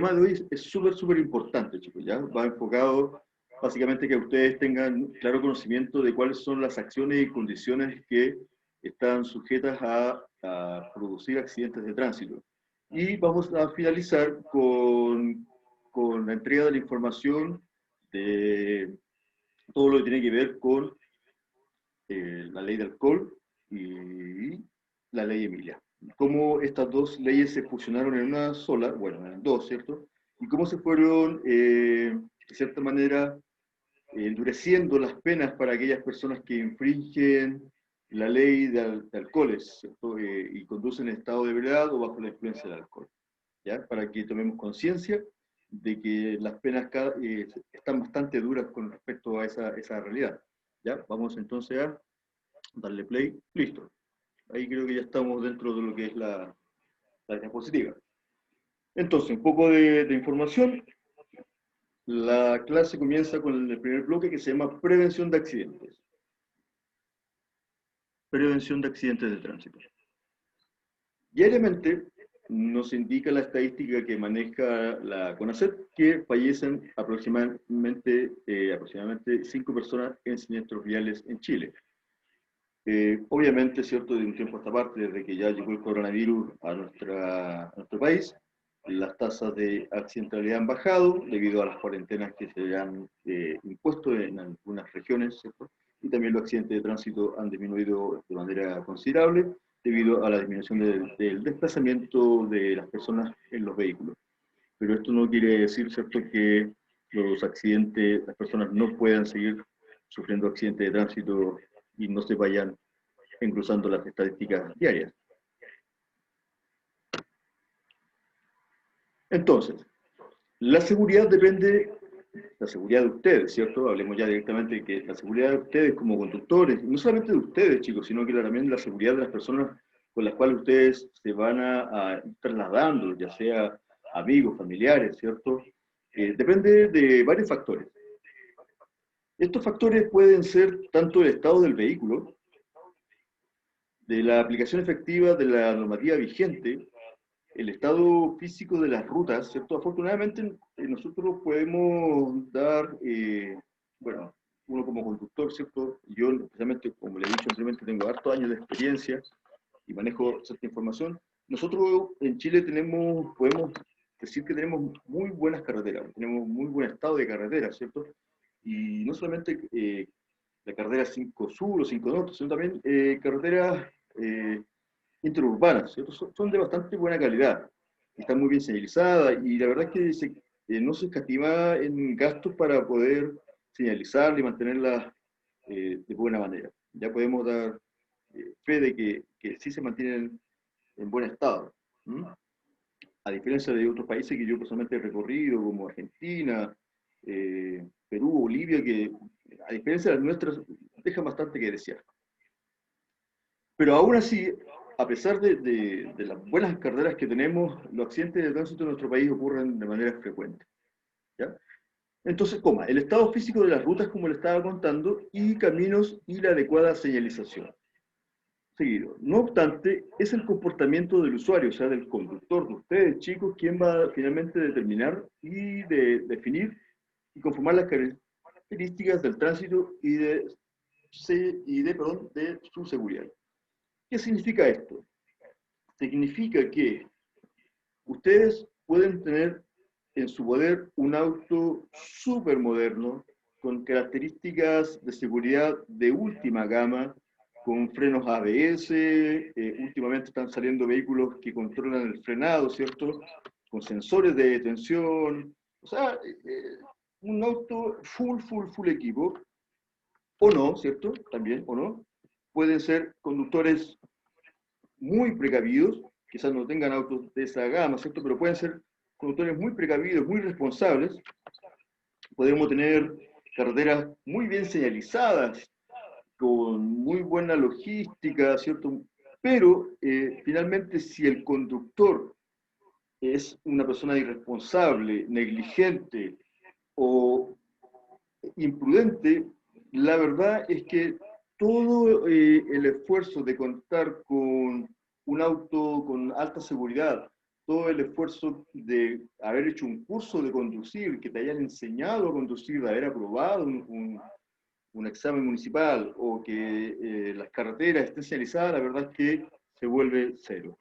tema de hoy es súper, súper importante, chicos, ¿ya? Va enfocado básicamente que ustedes tengan claro conocimiento de cuáles son las acciones y condiciones que están sujetas a producir accidentes de tránsito. Y vamos a finalizar con la entrega de la información de todo lo que tiene que ver con la ley de alcohol y la ley Emilia. Cómo estas dos leyes se fusionaron en una sola, bueno, en dos, ¿cierto? Y cómo se fueron, de cierta manera, endureciendo las penas para aquellas personas que infringen la ley de alcoholes, ¿cierto? Y conducen en estado de ebriedad o bajo la influencia del alcohol, ¿ya? Para que tomemos conciencia de que las penas están bastante duras con respecto a esa realidad, ¿ya? Vamos entonces a darle play, listo. Ahí creo que ya estamos dentro de lo que es la diapositiva. Entonces, un poco de información. La clase comienza con el primer bloque que se llama prevención de accidentes. Prevención de accidentes de tránsito. Diariamente nos indica la estadística que maneja la CONACET que fallecen aproximadamente 5 personas en siniestros viales en Chile. Obviamente, cierto, de un tiempo a esta parte, desde que ya llegó el coronavirus a nuestro país, las tasas de accidentalidad han bajado debido a las cuarentenas que se han impuesto en algunas regiones, ¿cierto? Y también los accidentes de tránsito han disminuido de manera considerable debido a la disminución del desplazamiento de las personas en los vehículos. Pero esto no quiere decir, ¿cierto?, que los accidentes, las personas no puedan seguir sufriendo accidentes de tránsito y no se vayan engrosando las estadísticas diarias. Entonces, la seguridad depende, la seguridad de ustedes, ¿cierto? Hablemos ya directamente de que la seguridad de ustedes como conductores, no solamente de ustedes, chicos, sino que también la seguridad de las personas con las cuales ustedes se van a ir trasladando, ya sea amigos, familiares, ¿cierto? Depende de varios factores. Estos factores pueden ser tanto el estado del vehículo, de la aplicación efectiva de la normativa vigente, el estado físico de las rutas, ¿cierto? Afortunadamente nosotros podemos dar, bueno, uno como conductor, ¿cierto? Yo, especialmente, como le he dicho anteriormente, tengo hartos años de experiencia y manejo cierta información. Nosotros en Chile podemos decir que tenemos muy buenas carreteras, tenemos muy buen estado de carreteras, ¿cierto? Y no solamente la carretera 5 Sur o 5 Norte, sino también carreteras interurbanas, ¿cierto? Son de bastante buena calidad, están muy bien señalizadas y la verdad es que no se escatima en gastos para poder señalizarlas y mantenerlas de buena manera. Ya podemos dar fe de que sí se mantienen en buen estado. ¿Mm? A diferencia de otros países que yo personalmente he recorrido, como Argentina, Perú, Bolivia, que a diferencia de las nuestras, dejan bastante que desear. Pero aún así, a pesar de las buenas carreteras que tenemos, los accidentes de tránsito en nuestro país ocurren de manera frecuente, ¿ya? Entonces, el estado físico de las rutas, como le estaba contando, y caminos y la adecuada señalización. Seguido. No obstante, es el comportamiento del usuario, o sea, del conductor, de ustedes, chicos, quien va finalmente a determinar y definir y conformar las características del tránsito de su seguridad. ¿Qué significa esto? Significa que ustedes pueden tener en su poder un auto súper moderno, con características de seguridad de última gama, con frenos ABS, últimamente están saliendo vehículos que controlan el frenado, ¿cierto? Con sensores de detención, o sea, un auto full equipo, o no, ¿cierto? También, o no. Pueden ser conductores muy precavidos, quizás no tengan autos de esa gama, ¿cierto? Pero pueden ser conductores muy precavidos, muy responsables. Podemos tener carreteras muy bien señalizadas, con muy buena logística, ¿cierto? Pero finalmente si el conductor es una persona irresponsable, negligente o imprudente, la verdad es que todo el esfuerzo de contar con un auto con alta seguridad, todo el esfuerzo de haber hecho un curso de conducir, que te hayan enseñado a conducir, de haber aprobado un examen municipal o que las carreteras estén señalizadas, la verdad es que se vuelve cero,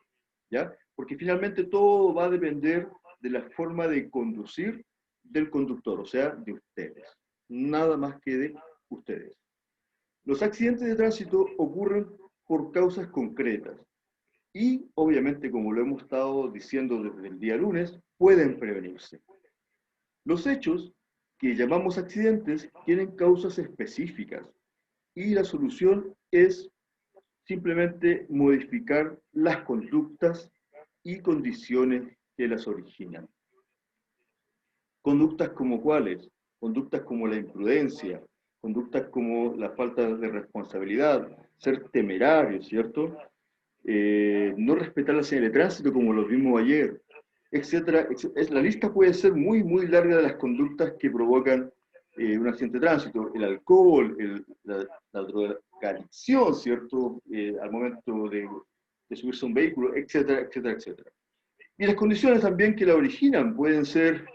¿ya? Porque finalmente todo va a depender de la forma de conducir del conductor, o sea, de ustedes. Nada más que de ustedes. Los accidentes de tránsito ocurren por causas concretas y, obviamente, como lo hemos estado diciendo desde el día lunes, pueden prevenirse. Los hechos que llamamos accidentes tienen causas específicas y la solución es simplemente modificar las conductas y condiciones que las originan. Conductas como cuáles, conductas como la imprudencia, conductas como la falta de responsabilidad, ser temerario, ¿cierto? No respetar la señal de tránsito como lo vimos ayer, etcétera, etcétera. La lista puede ser muy, muy larga de las conductas que provocan un accidente de tránsito. El alcohol, la drogadicción, ¿cierto? Al momento de subirse a un vehículo, etcétera, etcétera, etcétera. Y las condiciones también que la originan pueden ser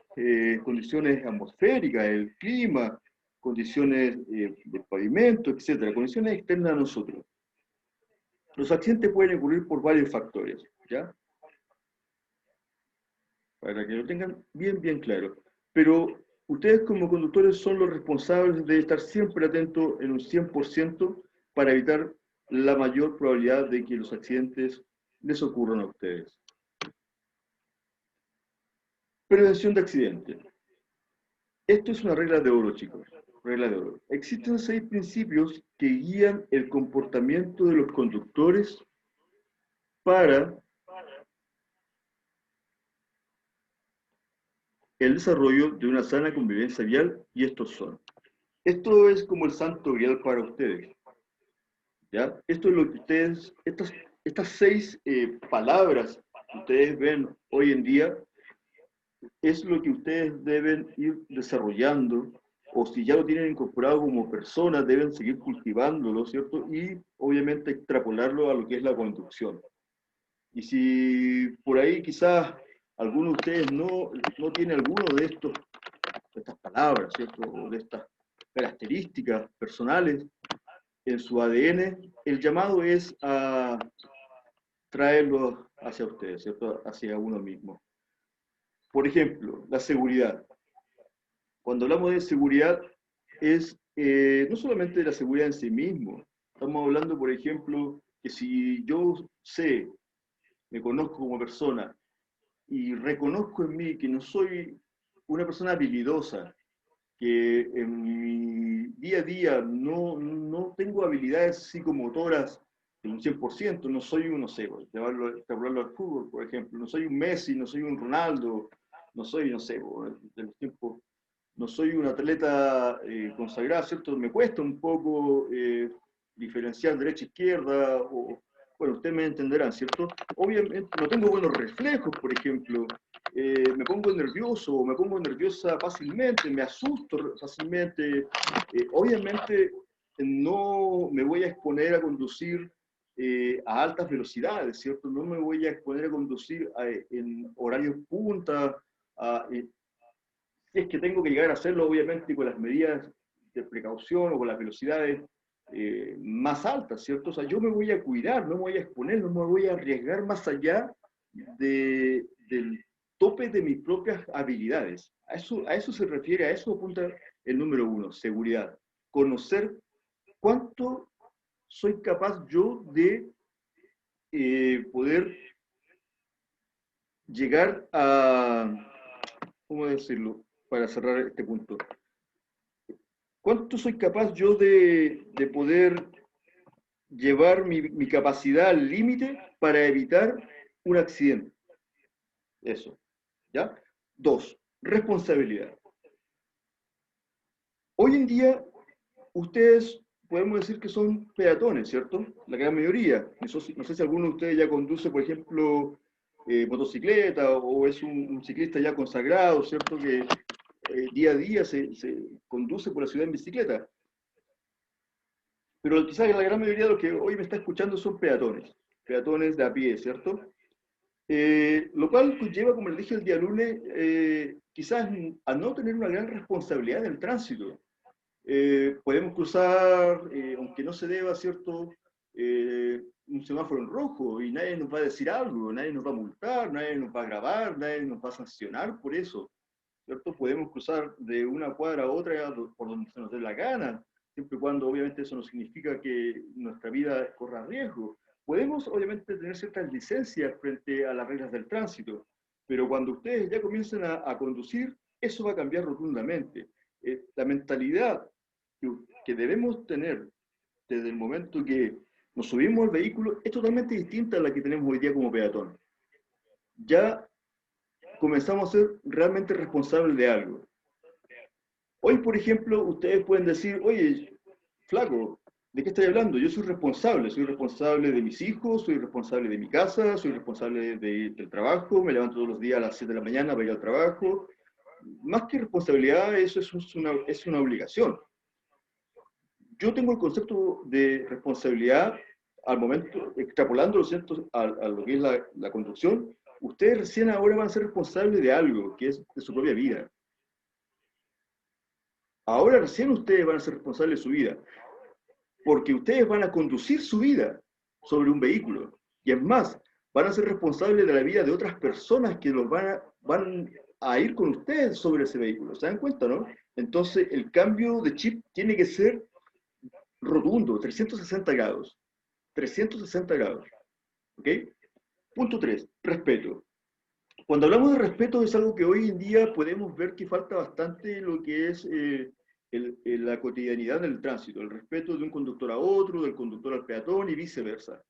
condiciones atmosféricas, el clima, condiciones de pavimento, etcétera, condiciones externas a nosotros. Los accidentes pueden ocurrir por varios factores, ¿ya? Para que lo tengan bien, bien claro. Pero ustedes como conductores son los responsables de estar siempre atentos en un 100% para evitar la mayor probabilidad de que los accidentes les ocurran a ustedes. Prevención de accidentes. Esto es una regla de oro, chicos. Regla de oro. Existen 6 principios que guían el comportamiento de los conductores para el desarrollo de una sana convivencia vial, y estos son. Esto es como el santo grial para ustedes, ¿ya? Esto es lo que ustedes, estas 6 palabras que ustedes ven hoy en día, es lo que ustedes deben ir desarrollando, o si ya lo tienen incorporado como personas, deben seguir cultivándolo, ¿cierto? Y obviamente extrapolarlo a lo que es la conducción. Y si por ahí quizás alguno de ustedes no tiene alguno de estas palabras, ¿cierto? O de estas características personales en su ADN, el llamado es a traerlo hacia ustedes, ¿cierto? Hacia uno mismo. Por ejemplo, la seguridad. Cuando hablamos de seguridad, es no solamente de la seguridad en sí mismo. Estamos hablando, por ejemplo, que si yo sé, me conozco como persona y reconozco en mí que no soy una persona habilidosa, que en mi día a día no tengo habilidades psicomotoras de un 100%, no soy un, no sé, hablarlo al fútbol, por ejemplo, no soy un Messi, no soy un Ronaldo, no soy, no sé, de los tiempos, no soy un atleta consagrado, ¿cierto? Me cuesta un poco diferenciar derecha-izquierda, o, bueno, ustedes me entenderán, ¿cierto? Obviamente no tengo buenos reflejos, por ejemplo, me pongo nervioso, me pongo nerviosa fácilmente, me asusto fácilmente. Obviamente no me voy a exponer a conducir a altas velocidades, ¿cierto? No me voy a exponer a conducir en horarios punta, si es que tengo que llegar a hacerlo, obviamente con las medidas de precaución o con las velocidades más altas, ¿cierto? O sea, yo me voy a cuidar, no me voy a exponer, no me voy a arriesgar más allá del tope de mis propias habilidades. A eso se refiere, a eso apunta el número 1, seguridad. Conocer cuánto soy capaz yo de poder llegar a, ¿cómo decirlo? Para cerrar este punto. ¿Cuánto soy capaz yo de poder llevar mi capacidad al límite para evitar un accidente? Eso, ¿ya? 2, responsabilidad. Hoy en día, ustedes podemos decir que son peatones, ¿cierto? La gran mayoría. No sé si alguno de ustedes ya conduce, por ejemplo, motocicleta, o es un ciclista ya consagrado, ¿cierto? Que día a día se conduce por la ciudad en bicicleta. Pero quizás la gran mayoría de los que hoy me está escuchando son peatones de a pie, ¿cierto? Lo cual conlleva, como les dije el día lunes, quizás a no tener una gran responsabilidad en el tránsito. Podemos cruzar, aunque no se deba, ¿cierto? Un semáforo en rojo y nadie nos va a decir algo, nadie nos va a multar, nadie nos va a grabar, nadie nos va a sancionar por eso, ¿cierto? Podemos cruzar de una cuadra a otra por donde se nos dé la gana, siempre y cuando obviamente eso no significa que nuestra vida corra riesgo. Podemos obviamente tener ciertas licencias frente a las reglas del tránsito, pero cuando ustedes ya comiencen a conducir, eso va a cambiar rotundamente. La mentalidad que debemos tener desde el momento que nos subimos al vehículo es totalmente distinta a la que tenemos hoy día como peatón. Ya comenzamos a ser realmente responsables de algo. Hoy, por ejemplo, ustedes pueden decir, oye, flaco, ¿de qué estoy hablando? Yo soy responsable de mis hijos, soy responsable de mi casa, soy responsable del trabajo, me levanto todos los días a las 7 de la mañana para ir al trabajo. Más que responsabilidad, eso es una obligación. Yo tengo el concepto de responsabilidad al momento, extrapolándolo, ¿cierto?, a lo que es la conducción. Ustedes recién ahora van a ser responsables de algo, que es de su propia vida. Ahora recién ustedes van a ser responsables de su vida, porque ustedes van a conducir su vida sobre un vehículo. Y es más, van a ser responsables de la vida de otras personas que van a ir con ustedes sobre ese vehículo. ¿Se dan cuenta, no? Entonces, el cambio de chip tiene que ser rotundo, 360 grados. 360 grados. ¿Ok? Punto 3, respeto. Cuando hablamos de respeto es algo que hoy en día podemos ver que falta bastante lo que es la cotidianidad del tránsito, el respeto de un conductor a otro, del conductor al peatón y viceversa.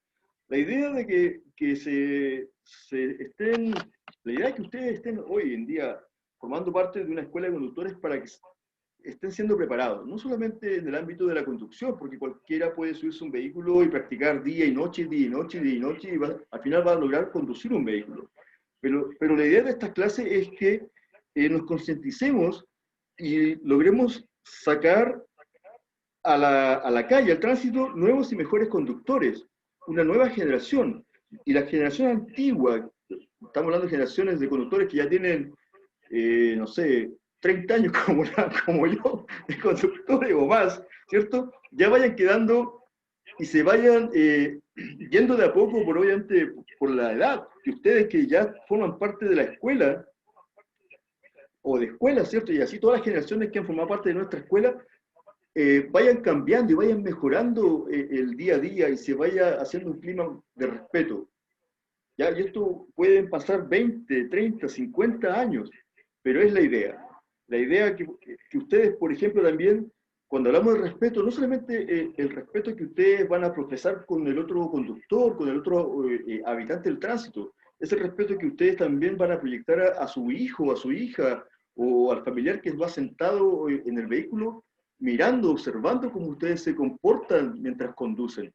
La idea de que se estén, la idea de que ustedes estén hoy en día formando parte de una escuela de conductores para que estén siendo preparados, no solamente en el ámbito de la conducción, porque cualquiera puede subirse a un vehículo y practicar día y noche, día y noche, día y noche, y al final va a lograr conducir un vehículo. Pero la idea de estas clases es que nos concienticemos y logremos sacar a la calle, al tránsito, nuevos y mejores conductores, una nueva generación. Y la generación antigua, estamos hablando de generaciones de conductores que ya tienen, no sé, 30 años como yo, de conductores o más, ¿cierto? Ya vayan quedando y se vayan yendo de a poco, por obviamente por la edad, que ustedes que ya forman parte de la escuela, o de escuela, ¿cierto? Y así todas las generaciones que han formado parte de nuestra escuela, vayan cambiando y vayan mejorando el día a día y se vaya haciendo un clima de respeto. ¿Ya? Y esto pueden pasar 20, 30, 50 años, pero es la idea. La idea que ustedes, por ejemplo, también, cuando hablamos de respeto, no solamente el respeto que ustedes van a profesar con el otro conductor, con el otro habitante del tránsito, es el respeto que ustedes también van a proyectar a su hijo, a su hija, o al familiar que va sentado en el vehículo, mirando, observando cómo ustedes se comportan mientras conducen.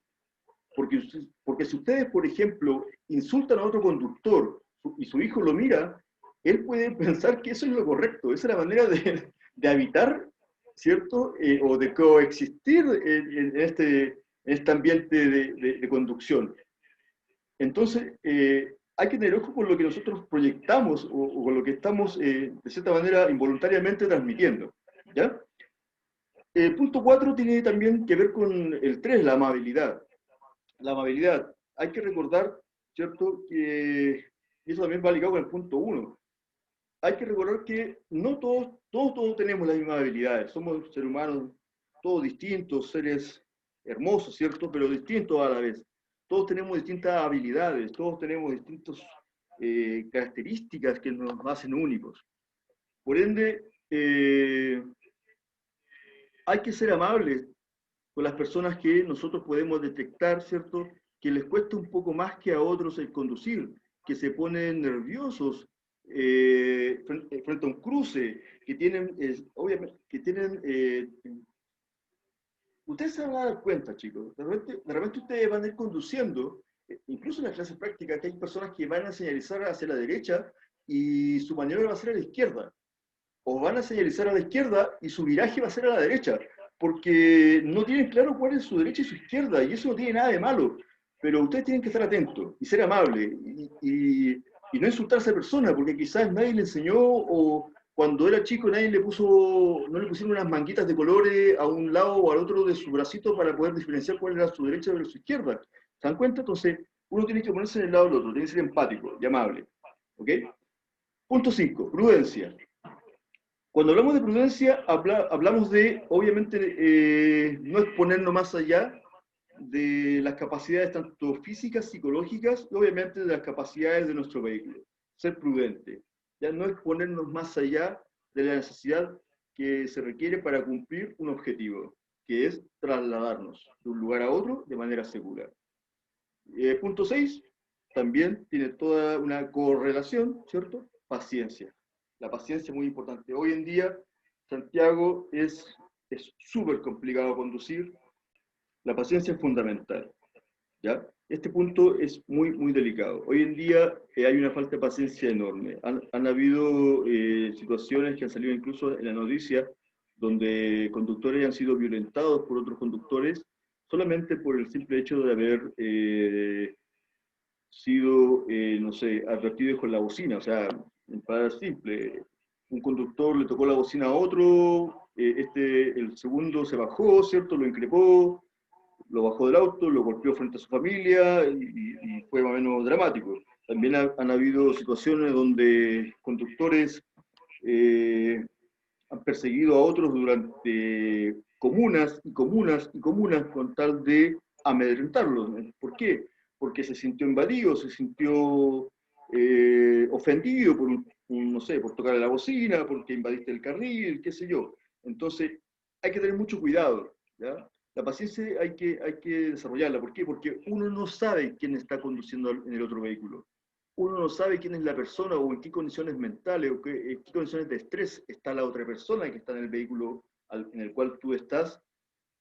Porque si ustedes, por ejemplo, insultan a otro conductor y su hijo lo mira, él puede pensar que eso es lo correcto, esa es la manera de habitar, ¿cierto? O de coexistir en este ambiente de conducción. Entonces, hay que tener ojo con lo que nosotros proyectamos o con lo que estamos, de cierta manera, involuntariamente transmitiendo. ¿Ya? Punto 4 tiene también que ver con el 3, la amabilidad. La amabilidad. Hay que recordar, ¿cierto? Y eso también va ligado con el punto 1. Hay que recordar que no todos tenemos las mismas habilidades. Somos seres humanos, todos distintos, seres hermosos, ¿cierto? Pero distintos a la vez. Todos tenemos distintas habilidades, todos tenemos distintas características que nos hacen únicos. Por ende, hay que ser amables con las personas que nosotros podemos detectar, ¿cierto? Que les cuesta un poco más que a otros el conducir, que se ponen nerviosos frente a un cruce, que tienen, obviamente, que tienen... ustedes se van a dar cuenta, chicos, de repente ustedes van a ir conduciendo, incluso en las clases prácticas, que hay personas que van a señalizar hacia la derecha y su maniobra va a ser a la izquierda, o van a señalizar a la izquierda y su viraje va a ser a la derecha, porque no tienen claro cuál es su derecha y su izquierda, y eso no tiene nada de malo, pero ustedes tienen que estar atentos y ser amables, y y no insultar a esa persona, porque quizás nadie le enseñó o cuando era chico nadie le puso, no le pusieron unas manguitas de colores a un lado o al otro de su bracito para poder diferenciar cuál era su derecha de su izquierda. ¿Se dan cuenta? Entonces, uno tiene que ponerse en el lado del otro, tiene que ser empático y amable. ¿Ok? Punto 5, prudencia. Cuando hablamos de prudencia, hablamos de, obviamente, no exponernos más allá de las capacidades tanto físicas, psicológicas y obviamente de las capacidades de nuestro vehículo. Ser prudente. Ya no exponernos más allá de la necesidad que se requiere para cumplir un objetivo, que es trasladarnos de un lugar a otro de manera segura. Punto 6, también tiene toda una correlación, ¿cierto? Paciencia. La paciencia es muy importante. Hoy en día, Santiago es súper complicado conducir. La paciencia es fundamental, ¿ya? Este punto es muy, muy delicado. Hoy en día hay una falta de paciencia enorme. Han habido situaciones que han salido incluso en la noticia donde conductores han sido violentados por otros conductores solamente por el simple hecho de haber sido, no sé, advertidos con la bocina. O sea, en palabras simples, un conductor le tocó la bocina a otro, el segundo se bajó, ¿cierto? Lo increpó, lo bajó del auto, lo golpeó frente a su familia y fue más o menos dramático. También han habido situaciones donde conductores han perseguido a otros durante comunas y comunas y comunas con tal de amedrentarlos. ¿Por qué? Porque se sintió invadido, se sintió ofendido por, no sé, por tocar la bocina, porque invadiste el carril, qué sé yo. Entonces, hay que tener mucho cuidado, ¿ya? La paciencia hay que desarrollarla. ¿Por qué? Porque uno no sabe quién está conduciendo en el otro vehículo. Uno no sabe quién es la persona o en qué condiciones mentales o en qué condiciones de estrés está la otra persona que está en el vehículo en el cual tú estás,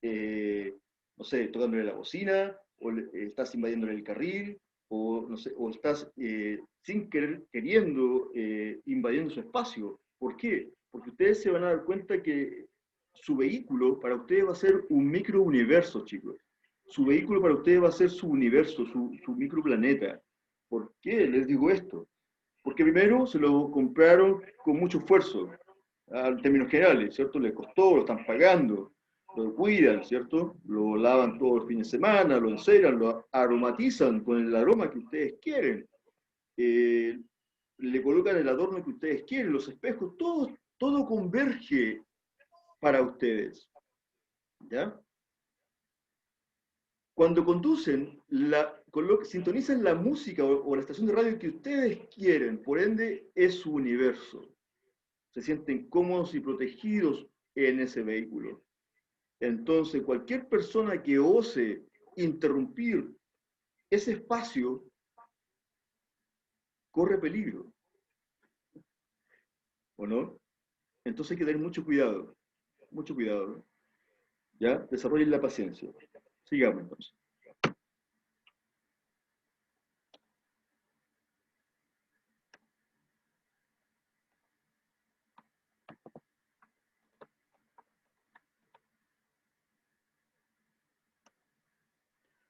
eh, no sé, tocándole la bocina, o estás invadiéndole el carril, o, no sé, o estás sin querer, queriendo, invadiendo su espacio. ¿Por qué? Porque ustedes se van a dar cuenta que su vehículo para ustedes va a ser un microuniverso, chicos. Su vehículo para ustedes va a ser su universo, su microplaneta. ¿Por qué les digo esto? Porque primero se lo compraron con mucho esfuerzo, en términos generales, ¿cierto? Les costó, lo están pagando, lo cuidan, ¿cierto? Lo lavan todo el fin de semana, lo enceran, lo aromatizan con el aroma que ustedes quieren, eh, le colocan el adorno que ustedes quieren, los espejos, todo converge para ustedes, ¿ya? Cuando conducen, sintonizan la música o la estación de radio que ustedes quieren, por ende es su universo. Se sienten cómodos y protegidos en ese vehículo. Entonces, cualquier persona que ose interrumpir ese espacio corre peligro, ¿o no? Entonces hay que tener mucho cuidado, ¿no? ¿Ya? Desarrollen la paciencia. Sigamos entonces.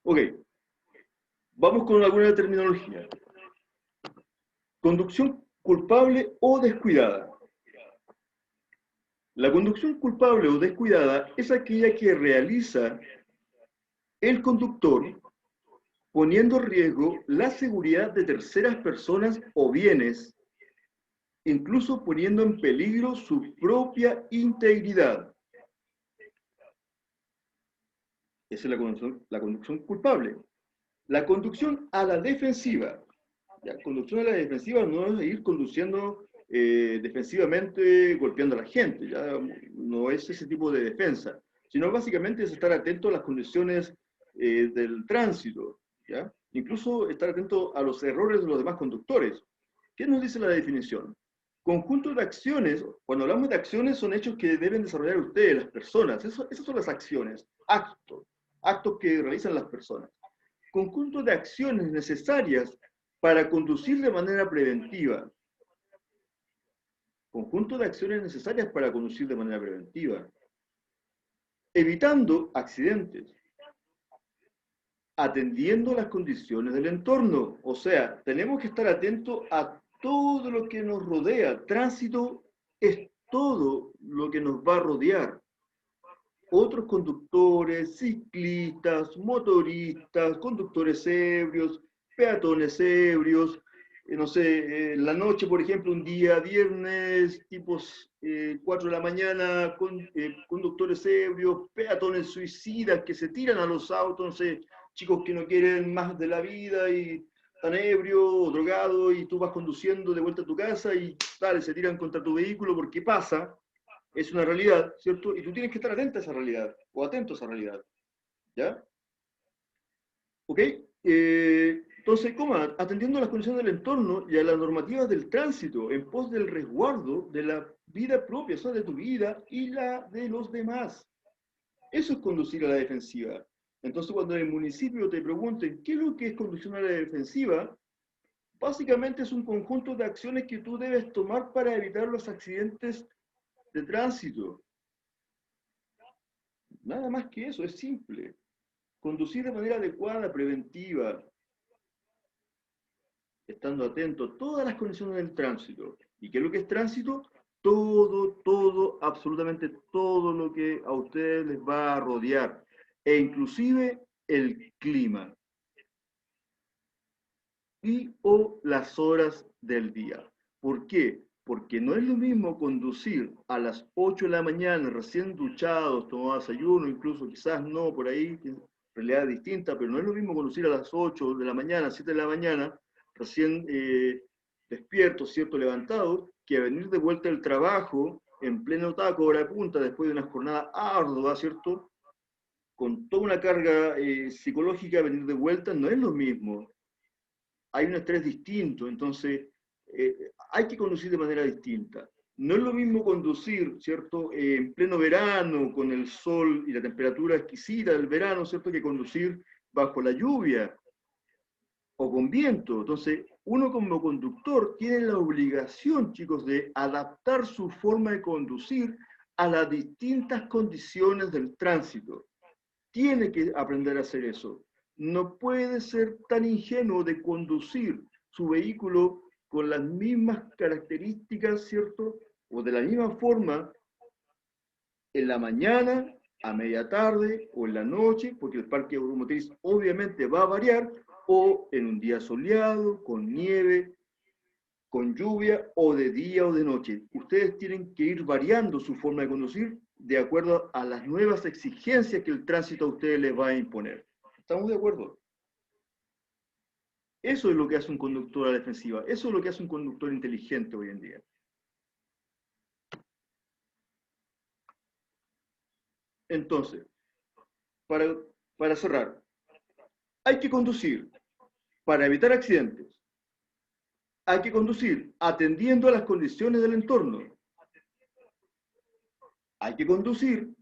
Ok, vamos con alguna terminología. Conducción culpable o descuidada. La conducción culpable o descuidada es aquella que realiza el conductor poniendo en riesgo la seguridad de terceras personas o bienes, incluso poniendo en peligro su propia integridad. Esa es la conducción culpable. La conducción a la defensiva. La conducción a la defensiva no es ir conduciendo defensivamente, golpeando a la gente, ya no es ese tipo de defensa, sino básicamente es estar atento a las condiciones del tránsito, ¿ya? Incluso estar atento a los errores de los demás conductores. ¿Qué nos dice la definición? Conjunto de acciones, cuando hablamos de acciones son hechos que deben desarrollar ustedes, las personas, esas son las acciones, actos que realizan las personas. Conjunto de acciones necesarias para conducir de manera preventiva. Conjunto de acciones necesarias para conducir de manera preventiva. Evitando accidentes. atendiendo las condiciones del entorno. O sea, tenemos que estar atentos a todo lo que nos rodea. Tránsito es todo lo que nos va a rodear. Otros conductores, ciclistas, motoristas, conductores ebrios, peatones ebrios, no sé, en la noche, por ejemplo, un día viernes, tipos 4 de la mañana, conductores ebrios, peatones suicidas que se tiran a los autos, no sé, chicos que no quieren más de la vida y están ebrios o drogados y tú vas conduciendo de vuelta a tu casa y tal, se tiran contra tu vehículo porque pasa, es una realidad, ¿cierto? Y tú tienes que estar atento a esa realidad, o atento a esa realidad, ¿ya? ¿Ok? Entonces, ¿cómo? Atendiendo a las condiciones del entorno y a las normativas del tránsito en pos del resguardo de la vida propia, o sea, de tu vida y la de los demás. Eso es conducir a la defensiva. Entonces, cuando en el municipio te pregunten qué es lo que es conducción a la defensiva, básicamente es un conjunto de acciones que tú debes tomar para evitar los accidentes de tránsito. Nada más que eso, es simple. Conducir de manera adecuada, preventiva, estando atento a todas las condiciones del tránsito. ¿Y qué es lo que es tránsito? Todo, absolutamente todo lo que a ustedes les va a rodear, e inclusive el clima y o las horas del día. ¿Por qué? Porque no es lo mismo conducir a las 8 de la mañana, recién duchados, tomado desayuno, incluso quizás no, por ahí, en realidad es distinta, pero no es lo mismo conducir a las 8 de la mañana, 7 de la mañana, recién despiertos, ¿cierto? Levantados, que venir de vuelta del trabajo en pleno taco, hora de punta, después de una jornada ardua, ¿cierto? Con toda una carga psicológica, venir de vuelta no es lo mismo. Hay un estrés distinto, entonces hay que conducir de manera distinta. No es lo mismo conducir, ¿cierto?, en pleno verano, con el sol y la temperatura exquisita del verano, ¿cierto?, que conducir bajo la lluvia o con viento. Entonces, uno como conductor tiene la obligación, chicos, de adaptar su forma de conducir a las distintas condiciones del tránsito. Tiene que aprender a hacer eso. No puede ser tan ingenuo de conducir su vehículo con las mismas características, ¿cierto? O de la misma forma en la mañana, a media tarde o en la noche, porque el parque automotriz obviamente va a variar, o en un día soleado, con nieve, con lluvia, o de día o de noche. Ustedes tienen que ir variando su forma de conducir de acuerdo a las nuevas exigencias que el tránsito a ustedes les va a imponer. ¿Estamos de acuerdo? Eso es lo que hace un conductor a la defensiva. Eso es lo que hace un conductor inteligente hoy en día. Entonces, para, para cerrar, hay que conducir para evitar accidentes. Hay que conducir atendiendo a las condiciones del entorno. Hay que conducir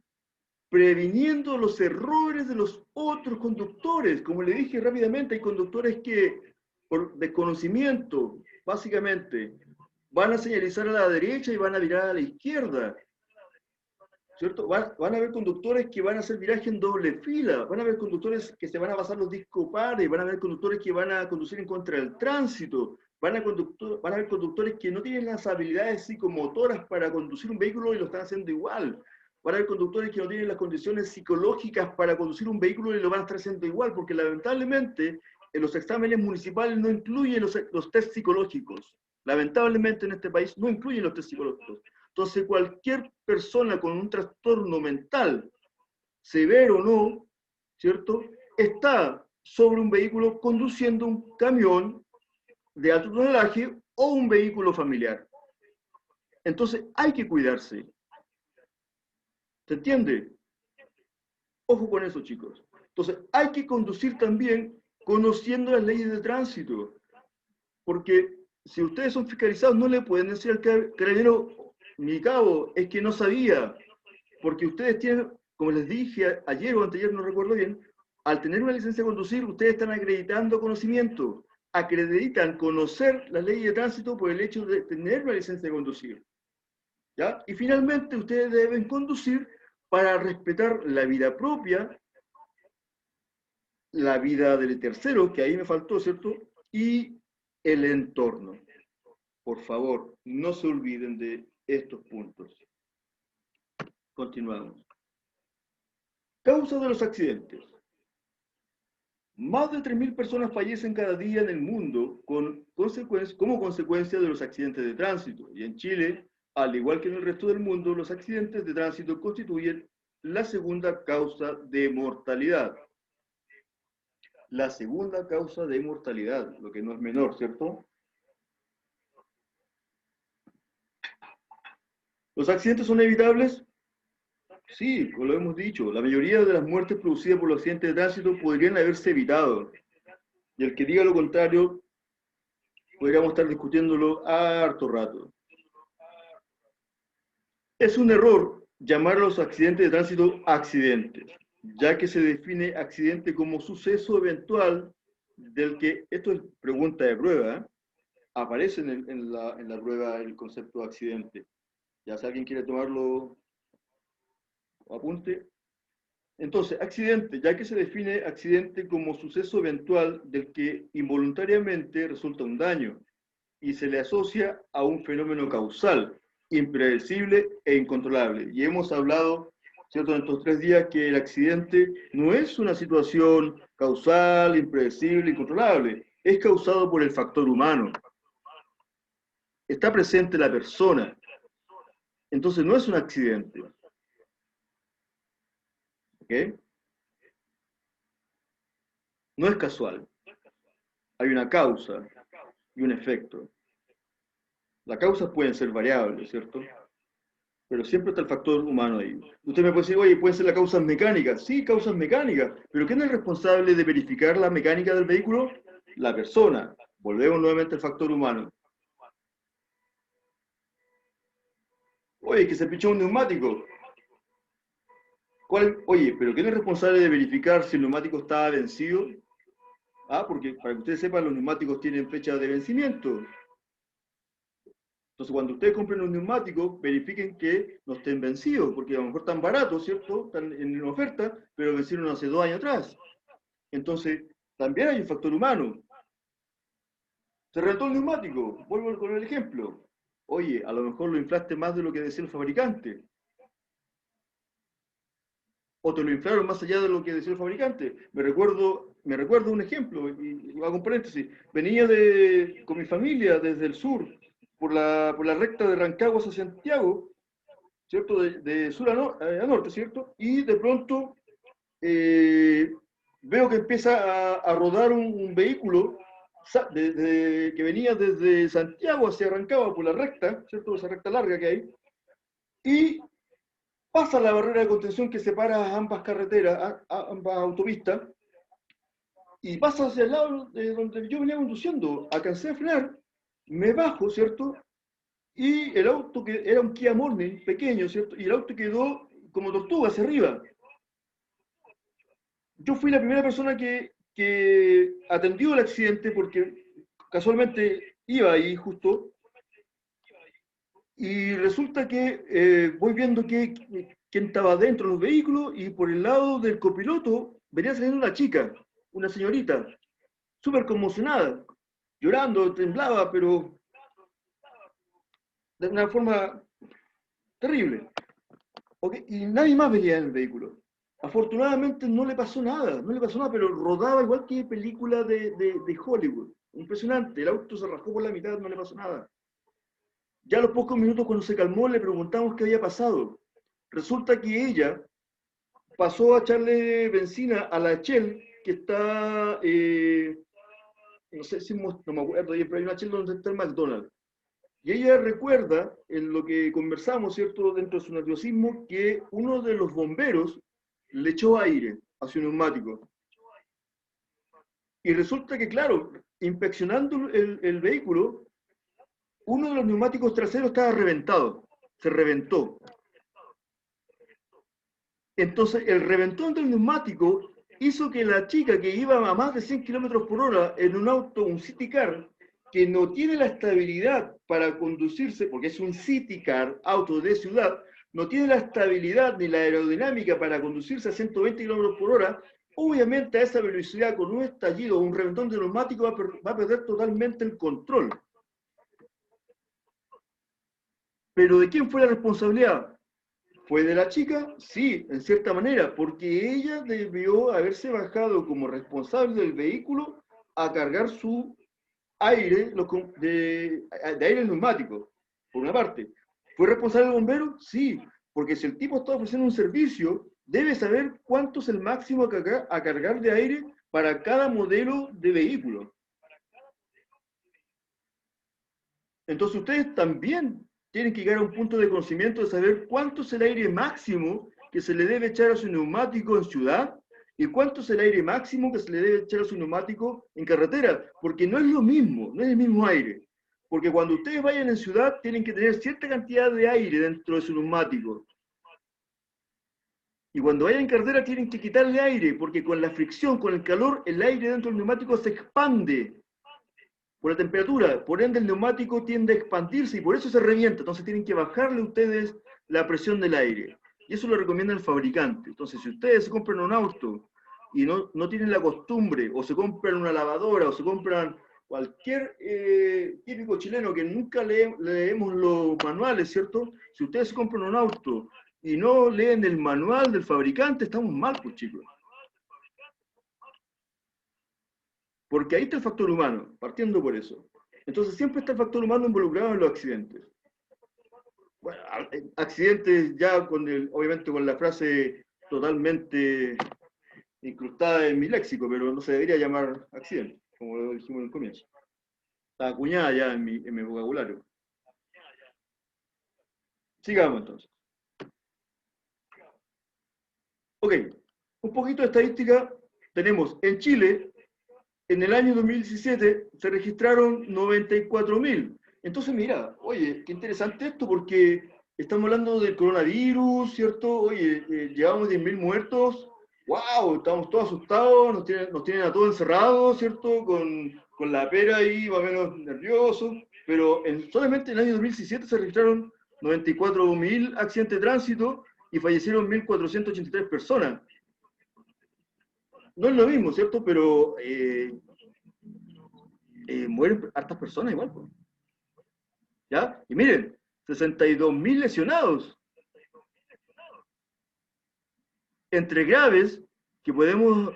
previniendo los errores de los otros conductores. Como le dije rápidamente, hay conductores que, por desconocimiento, básicamente, van a señalizar a la derecha y van a virar a la izquierda. ¿Cierto? Van a haber conductores que van a hacer viraje en doble fila, van a haber conductores que se van a pasar los discos pares, van a haber conductores que van a conducir en contra del tránsito, van a haber conductores que no tienen las habilidades psicomotoras para conducir un vehículo y lo están haciendo igual. Van a haber conductores que no tienen las condiciones psicológicas para conducir un vehículo y lo van a estar haciendo igual, porque lamentablemente en los exámenes municipales no incluyen los test psicológicos. Lamentablemente en este país no incluyen los test psicológicos. Entonces, cualquier persona con un trastorno mental, severo o no, ¿cierto?, está sobre un vehículo conduciendo un camión de alto tonelaje o un vehículo familiar. Entonces, hay que cuidarse. ¿Se entiende? Ojo con eso, chicos. Entonces, hay que conducir también conociendo las leyes de tránsito. Porque si ustedes son fiscalizados, no le pueden decir al carabinero, mi cabo, es que no sabía. Porque ustedes tienen, como les dije ayer o anteayer, no recuerdo bien, al tener una licencia de conducir, ustedes están acreditando conocimiento. Acreditan conocer la ley de tránsito por el hecho de tener una licencia de conducir. ¿Ya? Y finalmente, ustedes deben conducir para respetar la vida propia, la vida del tercero, que ahí me faltó, ¿cierto? Y el entorno. Por favor, no se olviden de estos puntos. Continuamos. Causa de los accidentes. Más de 3.000 personas fallecen cada día en el mundo como consecuencia de los accidentes de tránsito. Y en Chile, al igual que en el resto del mundo, los accidentes de tránsito constituyen la segunda causa de mortalidad. La segunda causa de mortalidad, lo que no es menor, ¿cierto? ¿Los accidentes son evitables? Sí, como lo hemos dicho, la mayoría de las muertes producidas por los accidentes de tránsito podrían haberse evitado. Y el que diga lo contrario, podríamos estar discutiéndolo harto rato. Es un error llamar a los accidentes de tránsito accidentes, ya que se define accidente como suceso eventual del que, esto es pregunta de prueba, ¿eh? Aparece en la prueba el concepto de accidente. Ya si alguien quiere tomarlo, apunte. Entonces, accidente, ya que se define accidente como suceso eventual del que involuntariamente resulta un daño y se le asocia a un fenómeno causal, impredecible e incontrolable. Y hemos hablado, ¿cierto?, en estos 3 días que el accidente no es una situación causal, impredecible, incontrolable, es causado por el factor humano. Está presente la persona. Entonces no es un accidente. ¿Ok? No es casual. Hay una causa y un efecto. Las causas pueden ser variables, ¿cierto? Pero siempre está el factor humano ahí. Usted me puede decir, oye, ¿pueden ser las causas mecánicas? Sí, causas mecánicas. Pero ¿quién es el responsable de verificar la mecánica del vehículo? La persona. Volvemos nuevamente al factor humano. Oye, que se pinchó un neumático. Oye, pero ¿quién es responsable de verificar si el neumático está vencido? Ah, porque para que ustedes sepan, los neumáticos tienen fecha de vencimiento. Entonces, cuando ustedes compren un neumático, verifiquen que no estén vencidos, porque a lo mejor están baratos, ¿cierto? Están en oferta, pero vencieron hace 2 años atrás. Entonces, también hay un factor humano. Se reventó el neumático, vuelvo con el ejemplo. Oye, a lo mejor lo inflaste más de lo que decía el fabricante. O te lo inflaron más allá de lo que decía el fabricante. Me recuerdo un ejemplo, y hago un paréntesis. Venía con mi familia desde el sur, por la recta de Rancagua hacia Santiago, ¿cierto? De sur a norte, ¿cierto? Y de pronto veo que empieza a rodar un vehículo que venía desde Santiago hacia Rancagua por la recta, ¿cierto? Esa recta larga que hay, y pasa la barrera de contención que separa ambas carreteras, ambas autopistas, y pasa hacia el lado de donde yo venía conduciendo. Alcancé a frenar, me bajo, ¿cierto? Y el auto, que era un Kia Morning pequeño, ¿cierto? Y el auto quedó como tortuga hacia arriba. Yo fui la primera persona que atendió el accidente porque casualmente iba ahí justo, y resulta que voy viendo quién estaba dentro de los vehículos, y por el lado del copiloto venía saliendo una chica, una señorita, súper conmocionada, llorando, temblaba, pero de una forma terrible. ¿Ok? Y nadie más venía en el vehículo. Afortunadamente no le pasó nada, no le pasó nada, pero rodaba igual que película de Hollywood. Impresionante, el auto se rascó por la mitad, no le pasó nada. Ya a los pocos minutos, cuando se calmó, le preguntamos qué había pasado. Resulta que ella pasó a echarle benzina a la Shell, que está, no sé si no me acuerdo, pero hay una Shell donde está el McDonald's. Y ella recuerda, en lo que conversamos, ¿cierto?, dentro de su nerviosismo, que uno de los bomberos le echó aire a su neumático. Y resulta que, claro, inspeccionando el vehículo, uno de los neumáticos traseros estaba reventado, se reventó. Entonces, el reventón del neumático hizo que la chica, que iba a más de 100 kilómetros por hora en un auto, un City Car, que no tiene la estabilidad para conducirse, porque es un City Car, auto de ciudad, no tiene la estabilidad ni la aerodinámica para conducirse a 120 kilómetros por hora, obviamente a esa velocidad, con un estallido, un reventón de neumático, va a perder totalmente el control. ¿Pero de quién fue la responsabilidad? ¿Fue de la chica? Sí, en cierta manera, porque ella debió haberse bajado como responsable del vehículo a cargar su aire de aire neumático, por una parte. ¿Fue responsable el bombero? Sí, porque si el tipo está ofreciendo un servicio, debe saber cuánto es el máximo a cargar de aire para cada modelo de vehículo. Entonces ustedes también tienen que llegar a un punto de conocimiento de saber cuánto es el aire máximo que se le debe echar a su neumático en ciudad y cuánto es el aire máximo que se le debe echar a su neumático en carretera, porque no es lo mismo, no es el mismo aire. Porque cuando ustedes vayan en ciudad tienen que tener cierta cantidad de aire dentro de su neumático. Y cuando vayan en carretera tienen que quitarle aire, porque con la fricción, con el calor, el aire dentro del neumático se expande por la temperatura, por ende el neumático tiende a expandirse y por eso se revienta, entonces tienen que bajarle ustedes la presión del aire. Y eso lo recomienda el fabricante. Entonces, si ustedes se compran un auto y no tienen la costumbre, o se compran una lavadora, o se compran cualquier típico chileno que nunca leemos los manuales, ¿cierto? Si ustedes se compran un auto y no leen el manual del fabricante, estamos mal, pues chicos. Porque ahí está el factor humano, partiendo por eso. Entonces siempre está el factor humano involucrado en los accidentes. Bueno, accidentes ya obviamente con la frase totalmente incrustada en mi léxico, pero no se debería llamar accidente, como lo dijimos en el comienzo. Está acuñada ya en mi vocabulario. Sigamos entonces. Ok, un poquito de estadística. Tenemos en Chile, en el año 2017 se registraron 94.000. Entonces, mira, oye, qué interesante esto porque estamos hablando del coronavirus, ¿cierto? Oye, llevamos 10.000 muertos. ¡Wow! Estamos todos asustados, nos tienen a todos encerrados, ¿cierto? Con la pera ahí, más o menos nerviosos. Pero solamente en el año 2017 se registraron 94.000 accidentes de tránsito y fallecieron 1.483 personas. No es lo mismo, ¿cierto? Pero mueren hartas personas igual, pues, ¿ya? Y miren, 62.000 lesionados, entre graves, que podemos,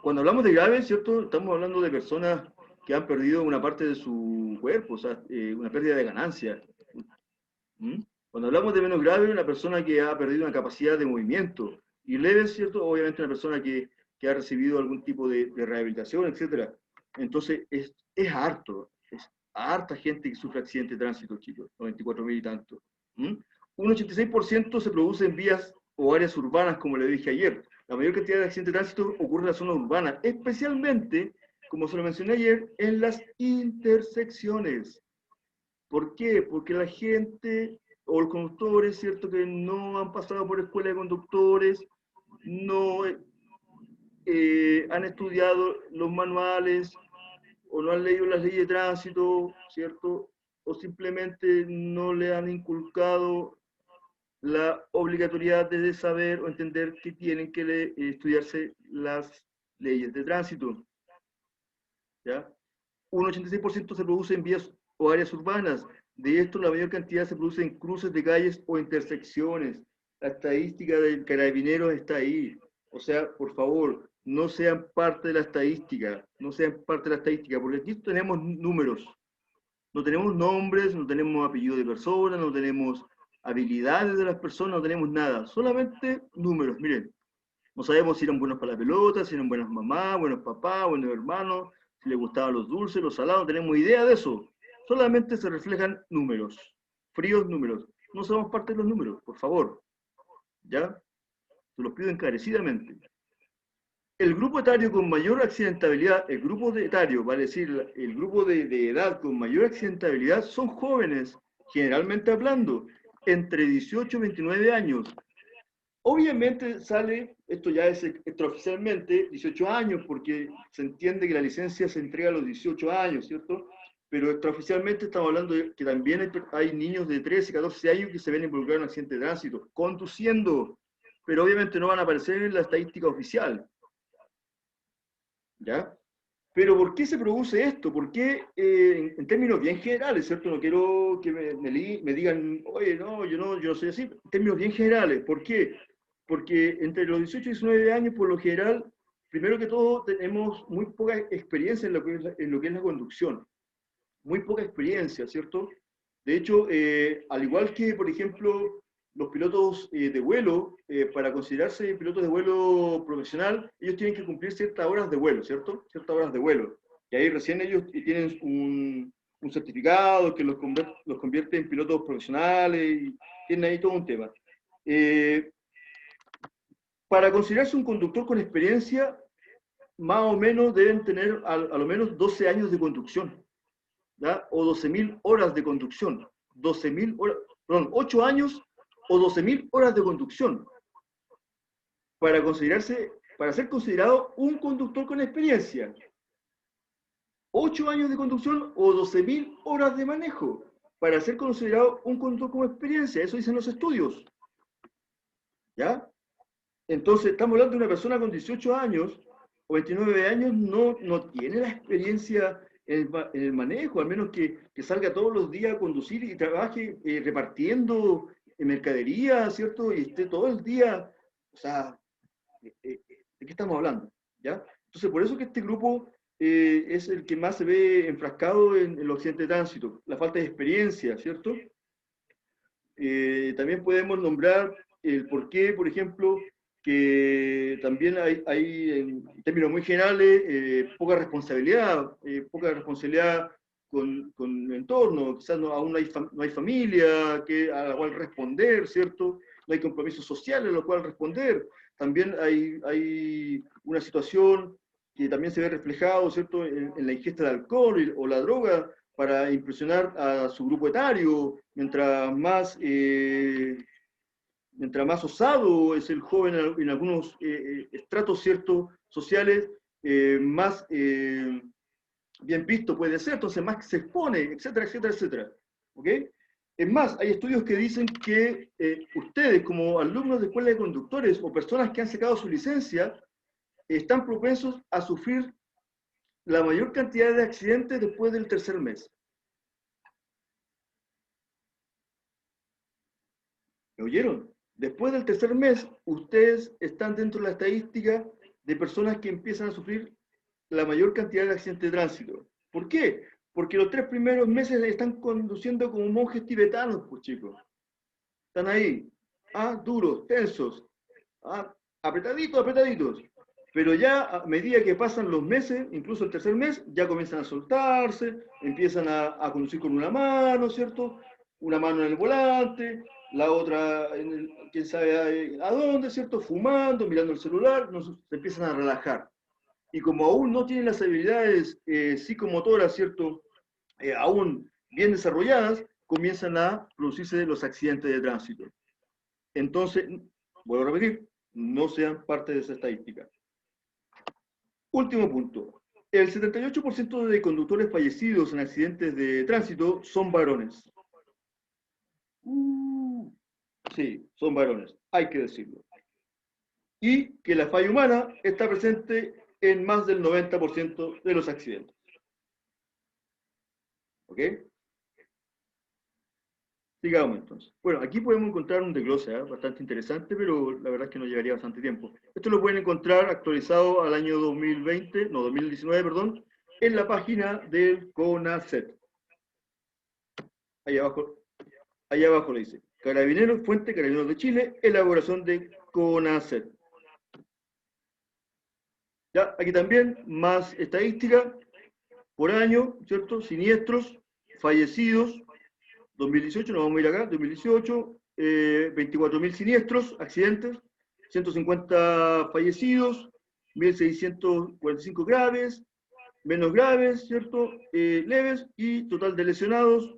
cuando hablamos de graves, ¿cierto? Estamos hablando de personas que han perdido una parte de su cuerpo, o sea, una pérdida de ganancia. ¿Mm? Cuando hablamos de menos grave, una persona que ha perdido una capacidad de movimiento. Y leve, ¿cierto? Obviamente una persona que ha recibido algún tipo de rehabilitación, etcétera. Entonces, es harto, es harta gente que sufre accidente de tránsito, chicos, 94.000 y tanto. ¿Mm? Un 86% se produce en vías o áreas urbanas, como le dije ayer. La mayor cantidad de accidentes de tránsito ocurre en la zona urbana, especialmente, como se lo mencioné ayer, en las intersecciones. ¿Por qué? Porque la gente o los conductores, ¿cierto? Que no han pasado por escuela de conductores, no han estudiado los manuales o no han leído las leyes de tránsito, ¿cierto? O simplemente no le han inculcado la obligatoriedad de saber o entender que tienen que estudiarse las leyes de tránsito, ¿ya? Un 86% se produce en vías o áreas urbanas. De esto, la mayor cantidad se produce en cruces de calles o intersecciones. La estadística del carabinero está ahí. O sea, por favor, no sean parte de la estadística, no sean parte de la estadística, porque aquí tenemos números, no tenemos nombres, no tenemos apellido de personas, no tenemos habilidades de las personas, no tenemos nada, solamente números. Miren, no sabemos si eran buenos para la pelota, si eran buenas mamás, buenos papás, buenos hermanos, si les gustaban los dulces, los salados, no tenemos idea de eso. Solamente se reflejan números, fríos números. No somos parte de los números, por favor. ¿Ya? Se los pido encarecidamente. El grupo etario con mayor accidentabilidad, el grupo de etario, vale decir, el grupo de edad con mayor accidentabilidad son jóvenes, generalmente hablando, entre 18 y 29 años. Obviamente sale, esto ya es extraoficialmente, 18 años, porque se entiende que la licencia se entrega a los 18 años, ¿cierto? Pero extraoficialmente estamos hablando de que también hay niños de 13, 14 años que se ven involucrados en accidentes de tránsito, conduciendo, pero obviamente no van a aparecer en la estadística oficial. ¿ya? Pero ¿por qué se produce esto? ¿Por qué, en términos bien generales, ¿cierto? No quiero que me digan, oye, no, yo no soy así. En términos bien generales, ¿por qué? Porque entre los 18 y 19 años, por lo general, primero que todo, tenemos muy poca experiencia en lo que es en lo que es la conducción. Muy poca experiencia, ¿cierto? De hecho, al igual que, por ejemplo, los pilotos de vuelo, para considerarse pilotos de vuelo profesional, ellos tienen que cumplir ciertas horas de vuelo, ¿cierto? Ciertas horas de vuelo. Y ahí recién ellos tienen un certificado que los convierte en pilotos profesionales y tienen ahí todo un tema. Eh, para considerarse un conductor con experiencia, más o menos deben tener a lo menos 12 años de conducción. ¿Ya? O 12.000 horas de conducción. 12.000 horas, perdón, 8 años o 12.000 horas de conducción para ser considerado un conductor con experiencia. 8 años de conducción o 12.000 horas de manejo para ser considerado un conductor con experiencia. Eso dicen los estudios. ¿Ya? Entonces, estamos hablando de una persona con 18 años o 29 años, no tiene la experiencia en el manejo, al menos que salga todos los días a conducir y trabaje repartiendo mercadería, ¿cierto? Y esté todo el día, o sea, ¿de qué estamos hablando? ¿Ya? Entonces, por eso que este grupo es el que más se ve enfrascado en los accidentes de tránsito, la falta de experiencia, ¿cierto? También podemos nombrar el por qué, por ejemplo, que también hay en términos muy generales, poca responsabilidad con el entorno, quizás aún no hay familia a la cual responder, ¿cierto? No hay compromisos sociales a los cuales responder. También hay una situación que también se ve reflejado, ¿cierto?, en la ingesta de alcohol o la droga, para impresionar a su grupo etario. Mientras más osado es el joven en algunos estratos ciertos sociales, más bien visto puede ser, entonces más se expone, etcétera, etcétera, etcétera. ¿Ok? Es más, hay estudios que dicen que ustedes, como alumnos de escuela de conductores o personas que han sacado su licencia, están propensos a sufrir la mayor cantidad de accidentes después del tercer mes. ¿Me oyeron? Después del tercer mes, ustedes están dentro de la estadística de personas que empiezan a sufrir la mayor cantidad de accidentes de tránsito. ¿Por qué? Porque los 3 primeros meses están conduciendo como monjes tibetanos, pues chicos. Están ahí, duros, tensos, apretaditos, apretaditos. Pero ya a medida que pasan los meses, incluso el tercer mes, ya comienzan a soltarse, empiezan a conducir con una mano, ¿cierto? Una mano en el volante, la otra, quién sabe a dónde, ¿cierto? Fumando, mirando el celular, se empiezan a relajar. Y como aún no tienen las habilidades psicomotoras, ¿cierto? Aún bien desarrolladas, comienzan a producirse los accidentes de tránsito. Entonces, vuelvo a repetir, no sean parte de esa estadística. Último punto. El 78% de conductores fallecidos en accidentes de tránsito son varones. Sí, son varones, hay que decirlo. Y que la falla humana está presente en más del 90% de los accidentes. ¿Ok? Sigamos entonces. Bueno, aquí podemos encontrar un desglose bastante interesante, pero la verdad es que nos llevaría bastante tiempo. Esto lo pueden encontrar actualizado al año 2020, no, 2019, perdón, en la página del CONACET. Ahí abajo le dice, Carabineros, fuente Carabineros de Chile, elaboración de CONACET. Ya, aquí también más estadística por año, ¿cierto? Siniestros, fallecidos, 2018, nos vamos a ir acá, 2018, 24.000 siniestros, accidentes, 150 fallecidos, 1.645 graves, menos graves, ¿cierto? Leves, y total de lesionados,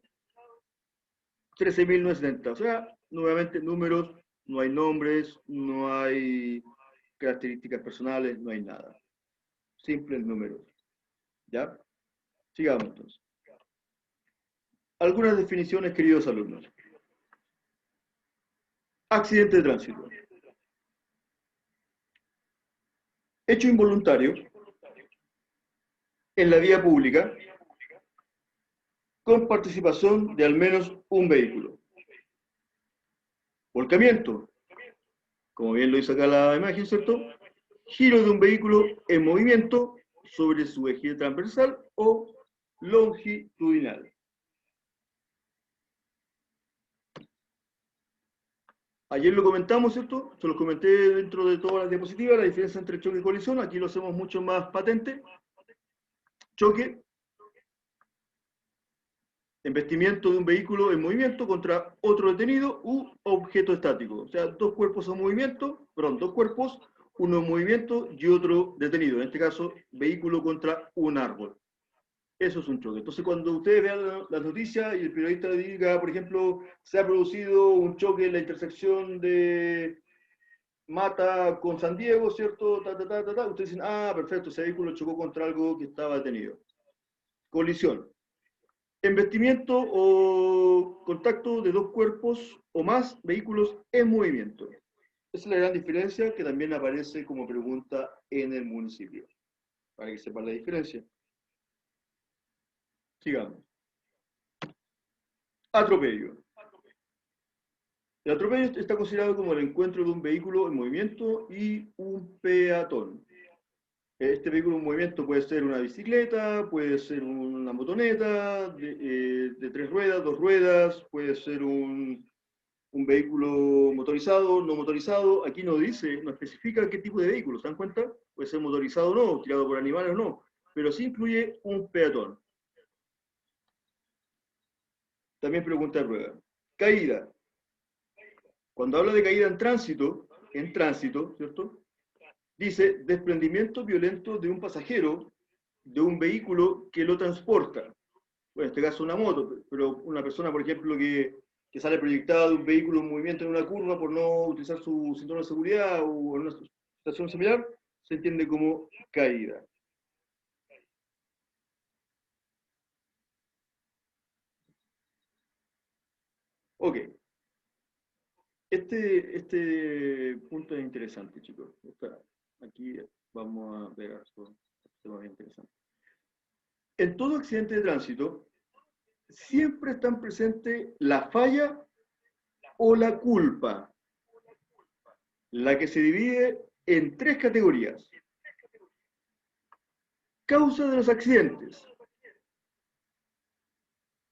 13.970. O sea, nuevamente números, no hay nombres, no hay características personales, no hay nada. Simples números. ¿Ya? Sigamos entonces. Algunas definiciones, queridos alumnos. Accidente de tránsito. Hecho involuntario en la vía pública con participación de al menos un vehículo. Volcamiento, como bien lo dice acá la imagen, ¿cierto? Giro de un vehículo en movimiento sobre su eje transversal o longitudinal. Ayer lo comentamos, ¿cierto? Se los comenté dentro de todas las diapositivas, la diferencia entre choque y colisión. Aquí lo hacemos mucho más patente. Choque, embestimiento de un vehículo en movimiento contra otro detenido u objeto estático. O sea, dos cuerpos en movimiento, perdón, dos cuerpos, uno en movimiento y otro detenido. En este caso, vehículo contra un árbol. Eso es un choque. Entonces, cuando ustedes vean las noticias y el periodista diga, por ejemplo, se ha producido un choque en la intersección de Mata con San Diego, ¿cierto? Ustedes dicen, ah, perfecto, ese vehículo chocó contra algo que estaba detenido. Colisión. Embestimiento o contacto de dos cuerpos o más vehículos en movimiento. Esa es la gran diferencia que también aparece como pregunta en el municipio, para que sepan la diferencia. Sigamos. Atropello. El atropello está considerado como el encuentro de un vehículo en movimiento y un peatón. Este vehículo en movimiento puede ser una bicicleta, puede ser una motoneta de tres ruedas, dos ruedas, puede ser un vehículo motorizado, no motorizado. Aquí no dice, no especifica qué tipo de vehículo, ¿se dan cuenta? Puede ser motorizado o no, tirado por animales o no, pero sí incluye un peatón. También pregunta de prueba. Caída. Cuando habla de caída en tránsito, ¿cierto? Dice desprendimiento violento de un pasajero de un vehículo que lo transporta. Bueno, en este caso una moto, pero una persona, por ejemplo, que sale proyectada de un vehículo en movimiento en una curva por no utilizar su cinturón de seguridad o en una situación similar, se entiende como caída. Ok, este punto es interesante, chicos. Aquí vamos a ver algo más interesante. En todo accidente de tránsito, siempre están presentes la falla o la culpa, la que se divide en tres categorías. Causa de los accidentes.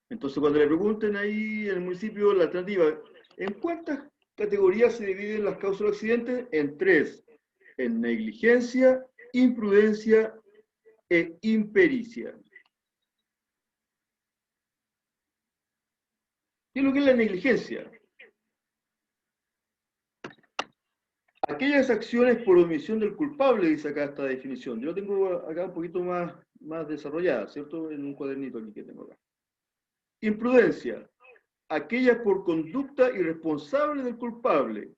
Entonces, cuando le pregunten ahí en el municipio la alternativa, ¿en cuántas categorías se dividen las causas de los accidentes? En tres. En negligencia, imprudencia e impericia. ¿Qué es lo que es la negligencia? Aquellas acciones por omisión del culpable, dice acá esta definición. Yo lo tengo acá un poquito más desarrollada, ¿cierto? En un cuadernito aquí que tengo acá. Imprudencia, aquellas por conducta irresponsable del culpable.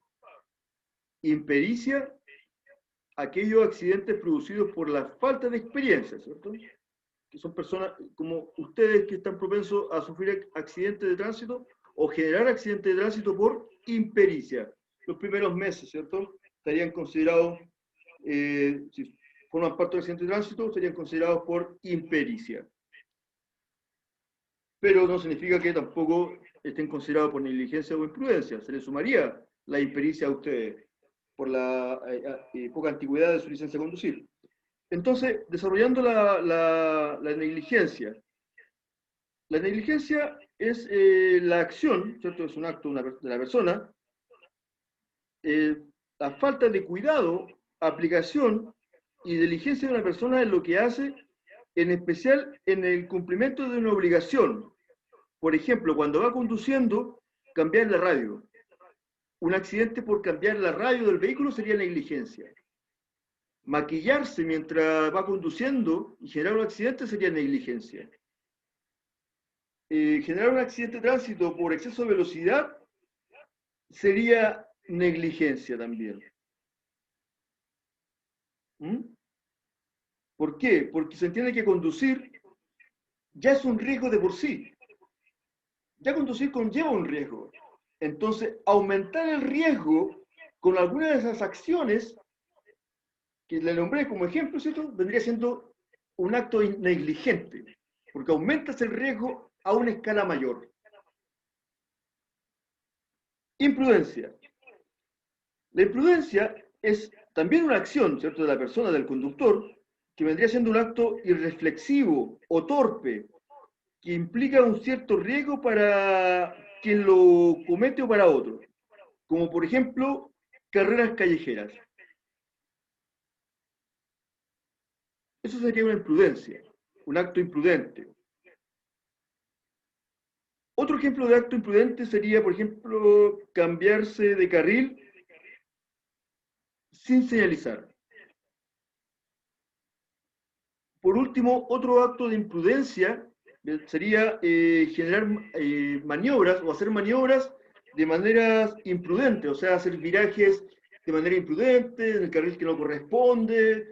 Impericia, aquellos accidentes producidos por la falta de experiencia, ¿cierto? Que son personas como ustedes que están propensos a sufrir accidentes de tránsito o generar accidentes de tránsito por impericia. Los primeros meses, ¿cierto? Estarían considerados, si forman parte del accidente de tránsito, serían considerados por impericia. Pero no significa que tampoco estén considerados por negligencia o imprudencia. Se les sumaría la impericia a ustedes por la poca antigüedad de su licencia de conducir. Entonces, desarrollando la negligencia. La negligencia es la acción, ¿cierto? Es un acto de la persona, eh, la falta de cuidado, aplicación y diligencia de una persona en lo que hace, en especial en el cumplimiento de una obligación. Por ejemplo, cuando va conduciendo, cambiar la radio. Un accidente por cambiar la radio del vehículo sería negligencia. Maquillarse mientras va conduciendo y generar un accidente sería negligencia. Generar un accidente de tránsito por exceso de velocidad sería negligencia también. ¿Mm? ¿Por qué? Porque se entiende que conducir ya es un riesgo de por sí. Ya conducir conlleva un riesgo. Entonces, aumentar el riesgo con alguna de esas acciones que le nombré como ejemplo, ¿cierto? Vendría siendo un acto negligente, porque aumentas el riesgo a una escala mayor. Imprudencia. La imprudencia es también una acción, ¿cierto?, de la persona, del conductor, que vendría siendo un acto irreflexivo o torpe, que implica un cierto riesgo para quien lo comete o para otro, como por ejemplo carreras callejeras. Eso sería una imprudencia, un acto imprudente. Otro ejemplo de acto imprudente sería, por ejemplo, cambiarse de carril sin señalizar. Por último, otro acto de imprudencia sería generar maniobras o hacer maniobras de maneras imprudentes, o sea, hacer virajes de manera imprudente, en el carril que no corresponde,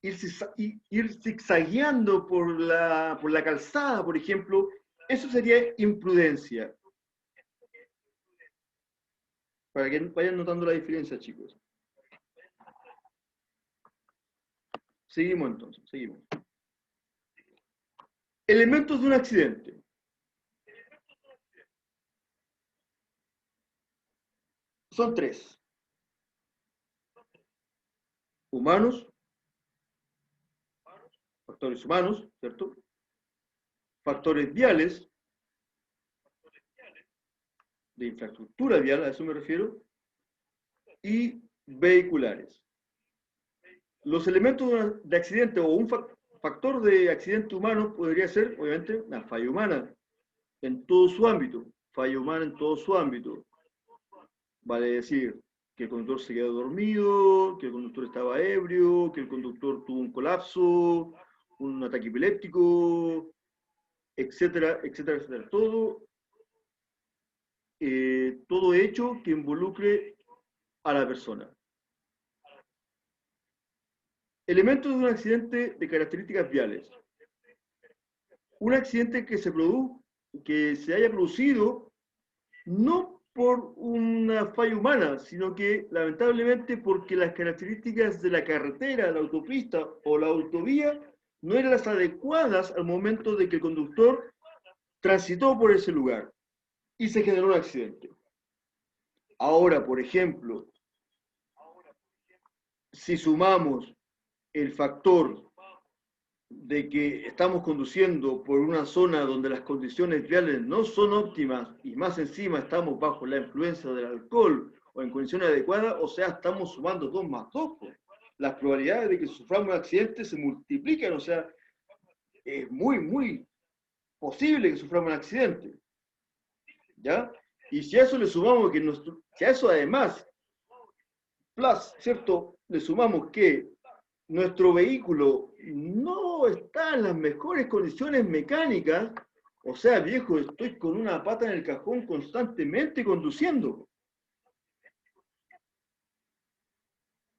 ir zigzagueando por la calzada, por ejemplo. Eso sería imprudencia. Para que vayan notando la diferencia, chicos. Seguimos entonces, seguimos. Elementos de un accidente. Son tres. Humanos, factores humanos, ¿cierto? Factores viales, de infraestructura vial, a eso me refiero, y vehiculares. Los elementos de accidente o un factor de accidente humano podría ser, obviamente, una falla humana en todo su ámbito. Falla humana en todo su ámbito. Vale decir que el conductor se quedó dormido, que el conductor estaba ebrio, que el conductor tuvo un colapso, un ataque epiléptico, etcétera, etcétera, etcétera. Todo hecho que involucre a la persona. Elementos de un accidente de características viales. Un accidente que se haya producido no por una falla humana, sino que lamentablemente porque las características de la carretera, la autopista o la autovía no eran las adecuadas al momento de que el conductor transitó por ese lugar y se generó un accidente. Ahora, por ejemplo, si sumamos el factor de que estamos conduciendo por una zona donde las condiciones viales no son óptimas y más encima estamos bajo la influencia del alcohol o en condiciones adecuadas, o sea, estamos sumando 2 más 2. Las probabilidades de que suframos un accidente se multiplican, o sea, es muy, muy posible que suframos un accidente. ¿Ya? Y si a eso le sumamos que si a eso además, ¿cierto? Le sumamos que nuestro vehículo no está en las mejores condiciones mecánicas, o sea, viejo, estoy con una pata en el cajón constantemente conduciendo.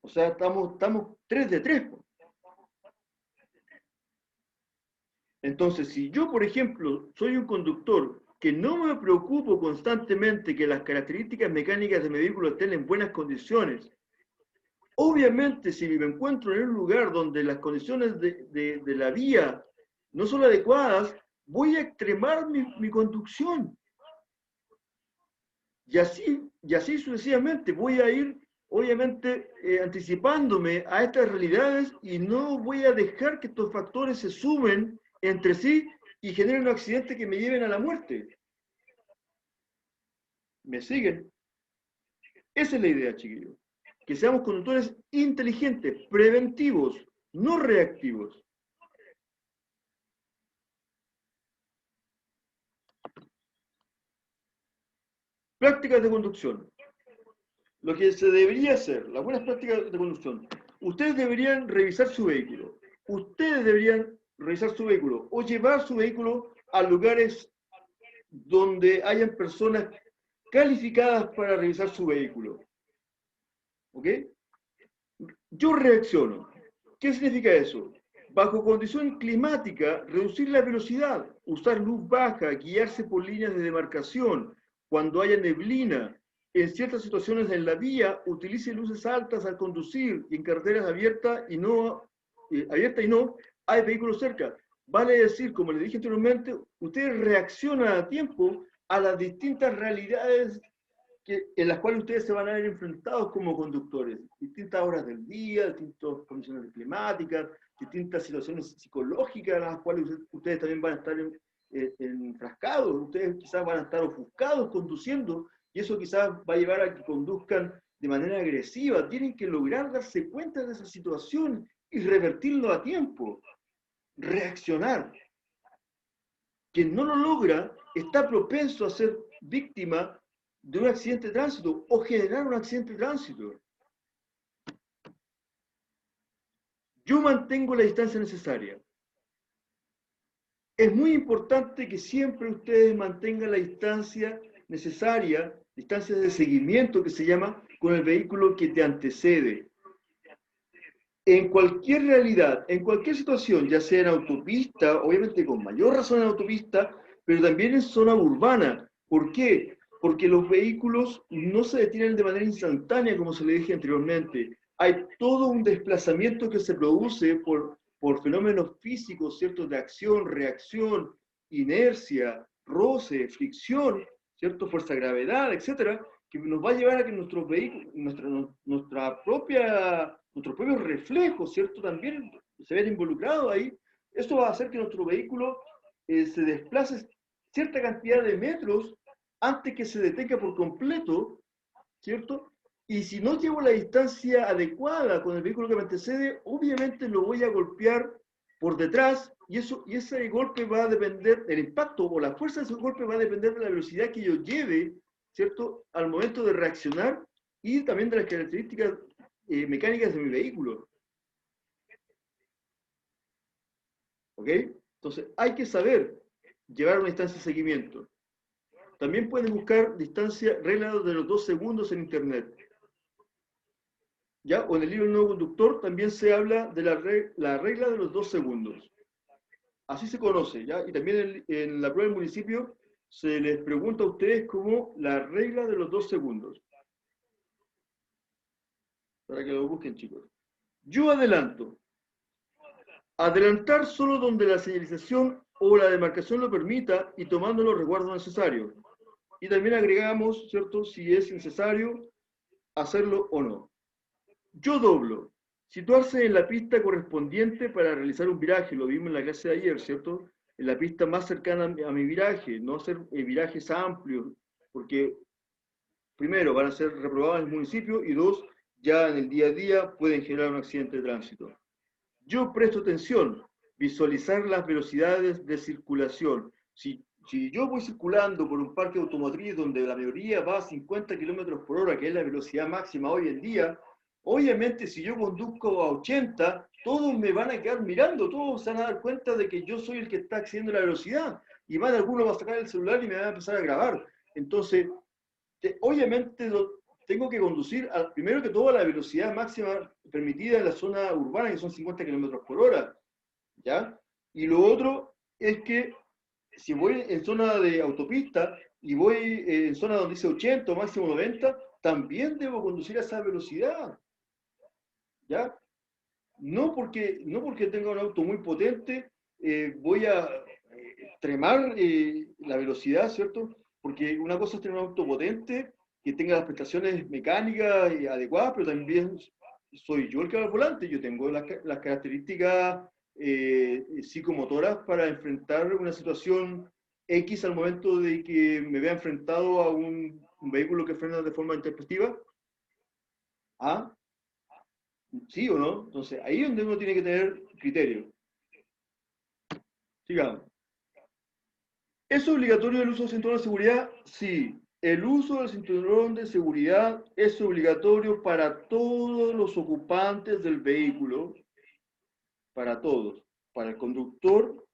O sea, estamos 3 de 3. Entonces, si yo, por ejemplo, soy un conductor que no me preocupo constantemente que las características mecánicas de mi vehículo estén en buenas condiciones, obviamente, si me encuentro en un lugar donde las condiciones de la vía no son adecuadas, voy a extremar mi conducción. Y así sucesivamente, voy a ir, obviamente, anticipándome a estas realidades y no voy a dejar que estos factores se sumen entre sí y generen un accidente que me lleven a la muerte. ¿Me siguen? Esa es la idea, chiquillos. Que seamos conductores inteligentes, preventivos, no reactivos. Prácticas de conducción. Lo que se debería hacer, las buenas prácticas de conducción. Ustedes deberían revisar su vehículo. Ustedes deberían revisar su vehículo o llevar su vehículo a lugares donde hayan personas calificadas para revisar su vehículo. ¿Ok? Yo reacciono. ¿Qué significa eso? Bajo condición climática, reducir la velocidad, usar luz baja, guiarse por líneas de demarcación. Cuando haya neblina, en ciertas situaciones en la vía, utilice luces altas al conducir y en carreteras abiertas y no abierta y no, hay vehículos cerca. Vale decir, como le dije anteriormente, ustedes reaccionan a tiempo a las distintas realidades en las cuales ustedes se van a ver enfrentados como conductores. Distintas horas del día, distintas condiciones climáticas, distintas situaciones psicológicas en las cuales ustedes también van a estar enfrascados. Ustedes quizás van a estar ofuscados conduciendo y eso quizás va a llevar a que conduzcan de manera agresiva. Tienen que lograr darse cuenta de esa situación y revertirlo a tiempo. Reaccionar. Quien no lo logra está propenso a ser víctima de un accidente de tránsito o generar un accidente de tránsito. Yo mantengo la distancia necesaria. Es muy importante que siempre ustedes mantengan la distancia necesaria, distancia de seguimiento que se llama, con el vehículo que te antecede. En cualquier realidad, en cualquier situación, ya sea en autopista, obviamente con mayor razón en autopista, pero también en zona urbana. ¿Por qué? Porque los vehículos no se detienen de manera instantánea, como se le dije anteriormente. Hay todo un desplazamiento que se produce por fenómenos físicos, ¿cierto? De acción, reacción, inercia, roce, fricción, ¿cierto? Fuerza de gravedad, etcétera, que nos va a llevar a que nuestros vehículos, nuestros propios reflejos, ¿cierto? También se ven involucrados ahí. Esto va a hacer que nuestro vehículo se desplace cierta cantidad de metros antes que se detenga por completo, ¿cierto? Y si no llevo la distancia adecuada con el vehículo que me antecede, obviamente lo voy a golpear por detrás y ese golpe va a depender, el impacto o la fuerza de ese golpe va a depender de la velocidad que yo lleve, ¿cierto? Al momento de reaccionar y también de las características mecánicas de mi vehículo. ¿Ok? Entonces, hay que saber llevar una distancia de seguimiento. También puedes buscar distancia, regla de los 2 segundos en internet. ¿Ya? O en el libro El Nuevo Conductor también se habla de la regla de los 2 segundos. Así se conoce, ¿ya? Y también en la prueba del municipio se les pregunta a ustedes como la regla de los 2 segundos. Para que lo busquen, chicos. Yo adelanto. Adelantar solo donde la señalización o la demarcación lo permita y tomando los resguardos necesarios. Y también agregamos, ¿cierto?, si es necesario hacerlo o no. Yo doblo. Situarse en la pista correspondiente para realizar un viraje, lo vimos en la clase de ayer, ¿cierto? En la pista más cercana a mi viraje, no hacer virajes amplios, porque primero van a ser reprobados en el municipio y dos, ya en el día a día pueden generar un accidente de tránsito. Yo presto atención, visualizar las velocidades de circulación. Si yo voy circulando por un parque automotriz donde la mayoría va a 50 kilómetros por hora, que es la velocidad máxima hoy en día, obviamente si yo conduzco a 80, todos me van a quedar mirando, todos se van a dar cuenta de que yo soy el que está excediendo la velocidad. Y más de alguno va a sacar el celular y me va a empezar a grabar. Entonces, obviamente tengo que conducir, primero que todo, a la velocidad máxima permitida en la zona urbana, que son 50 kilómetros por hora, ¿ya? Y lo otro es que si voy en zona de autopista y voy en zona donde dice 80 o máximo 90, también debo conducir a esa velocidad, ¿ya? No porque tenga un auto muy potente, voy a extremar la velocidad, ¿cierto? Porque una cosa es tener un auto potente, que tenga las prestaciones mecánicas adecuadas, pero también soy yo el que va al volante, yo tengo las características psicomotoras para enfrentar una situación X al momento de que me vea enfrentado a un vehículo que frena de forma intempestiva. ¿Ah? ¿Sí o no? Entonces, ahí es donde uno tiene que tener criterio. Sigamos. ¿Es obligatorio el uso del cinturón de seguridad? Sí. El uso del cinturón de seguridad es obligatorio para todos los ocupantes del vehículo, para todos, para el conductor,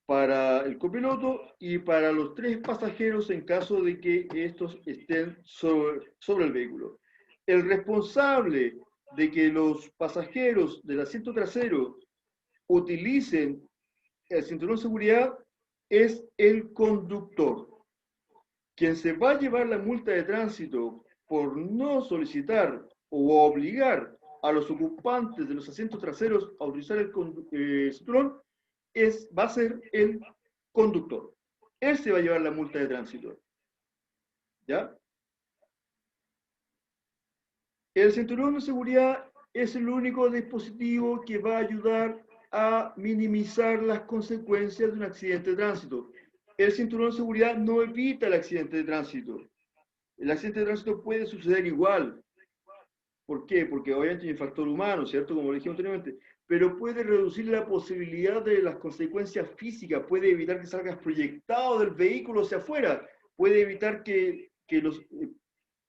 para el copiloto y para los 3 pasajeros en caso de que estos estén sobre el vehículo. El responsable de que los pasajeros del asiento trasero utilicen el cinturón de seguridad es el conductor. Quien se va a llevar la multa de tránsito por no solicitar o obligar a los ocupantes de los asientos traseros a utilizar el cinturón va a ser el conductor. Él se va a llevar la multa de tránsito. ¿Ya? El cinturón de seguridad es el único dispositivo que va a ayudar a minimizar las consecuencias de un accidente de tránsito. El cinturón de seguridad no evita el accidente de tránsito. El accidente de tránsito puede suceder igual. ¿Por qué? Porque obviamente hay un factor humano, ¿cierto? Como lo dijimos anteriormente. Pero puede reducir la posibilidad de las consecuencias físicas, puede evitar que salgas proyectado del vehículo hacia afuera, puede evitar que los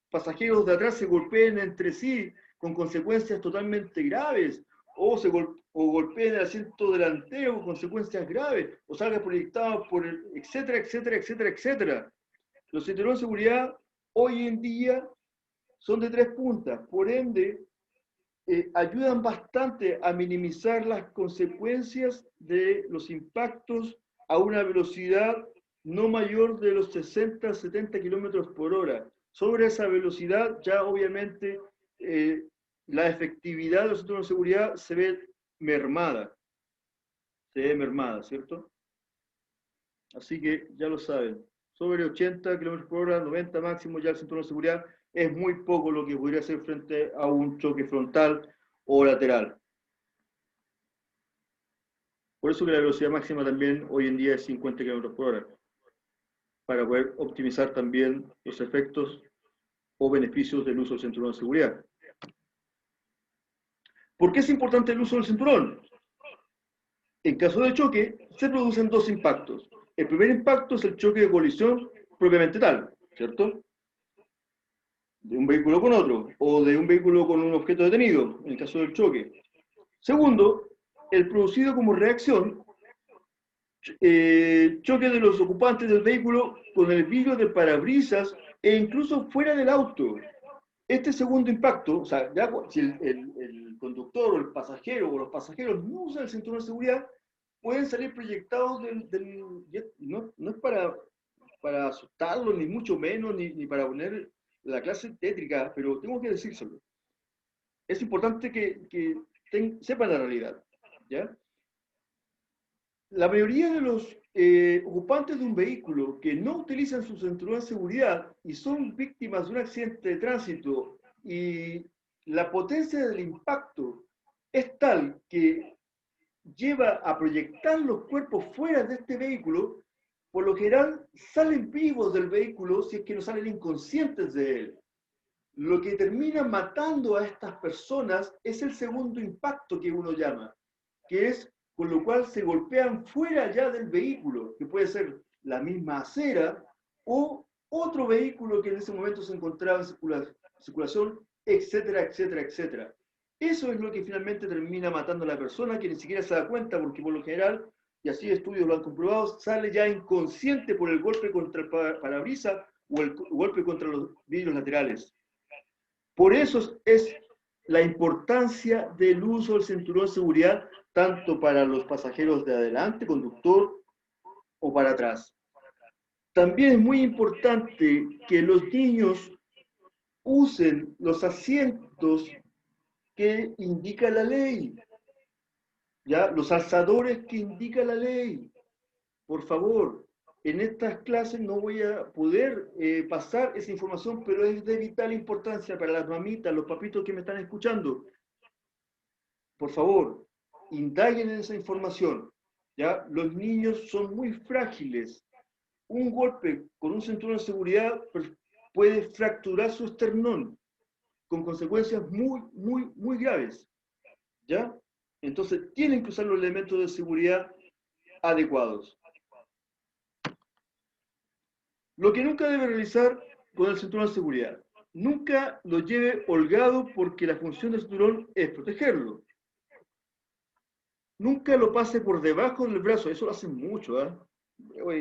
pasajeros de atrás se golpeen entre sí con consecuencias totalmente graves, o golpeen el asiento delantero con consecuencias graves, o salga proyectado por el, etcétera, etcétera, etcétera, etcétera. Los cinturones de seguridad hoy en día son de 3 puntas, por ende, ayudan bastante a minimizar las consecuencias de los impactos a una velocidad no mayor de los 60, 70 kilómetros por hora. Sobre esa velocidad, ya obviamente la efectividad de los cinturones de seguridad se ve mermada. Se ve mermada, ¿cierto? Así que ya lo saben. Sobre 80 kilómetros por hora, 90 máximo, ya el cinturón de seguridad es muy poco lo que podría hacer frente a un choque frontal o lateral. Por eso que la velocidad máxima también hoy en día es 50 km por hora, para poder optimizar también los efectos o beneficios del uso del cinturón de seguridad. ¿Por qué es importante el uso del cinturón? En caso de choque, se producen 2 impactos. El primer impacto es el choque de colisión propiamente tal, ¿cierto? De un vehículo con otro, o de un vehículo con un objeto detenido, en el caso del choque. Segundo, el producido como reacción, choque de los ocupantes del vehículo con el vidrio del parabrisas e incluso fuera del auto. Este segundo impacto, o sea, ya, si el conductor o el pasajero o los pasajeros no usan el cinturón de seguridad, pueden salir proyectados no es para asustarlos, ni mucho menos, ni para poner la clase tétrica, pero tengo que decírselo. Es importante que sepan la realidad, ¿ya? La mayoría de los ocupantes de un vehículo que no utilizan su cinturón de seguridad y son víctimas de un accidente de tránsito y la potencia del impacto es tal que lleva a proyectar los cuerpos fuera de este vehículo, por lo general salen vivos del vehículo si es que no salen inconscientes de él. Lo que termina matando a estas personas es el segundo impacto que uno llama, que es con lo cual se golpean fuera ya del vehículo, que puede ser la misma acera o otro vehículo que en ese momento se encontraba en circulación, etcétera, etcétera, etcétera. Eso es lo que finalmente termina matando a la persona, que ni siquiera se da cuenta, porque por lo general, y así estudios lo han comprobado, sale ya inconsciente por el golpe contra el parabrisas o el golpe contra los vidrios laterales. Por eso es la importancia del uso del cinturón de seguridad, tanto para los pasajeros de adelante, conductor, o para atrás. También es muy importante que los niños usen los asientos que indica la ley, ¿ya? Los alzadores que indica la ley. Por favor, en estas clases no voy a poder pasar esa información, pero es de vital importancia para las mamitas, los papitos que me están escuchando. Por favor, indaguen en esa información, ¿ya? Los niños son muy frágiles. Un golpe con un cinturón de seguridad puede fracturar su esternón, con consecuencias muy, muy, muy graves, ¿ya? Entonces, tienen que usar los elementos de seguridad adecuados. Lo que nunca debe realizar con el cinturón de seguridad. Nunca lo lleve holgado porque la función del cinturón es protegerlo. Nunca lo pase por debajo del brazo. Eso lo hacen mucho, ¿eh?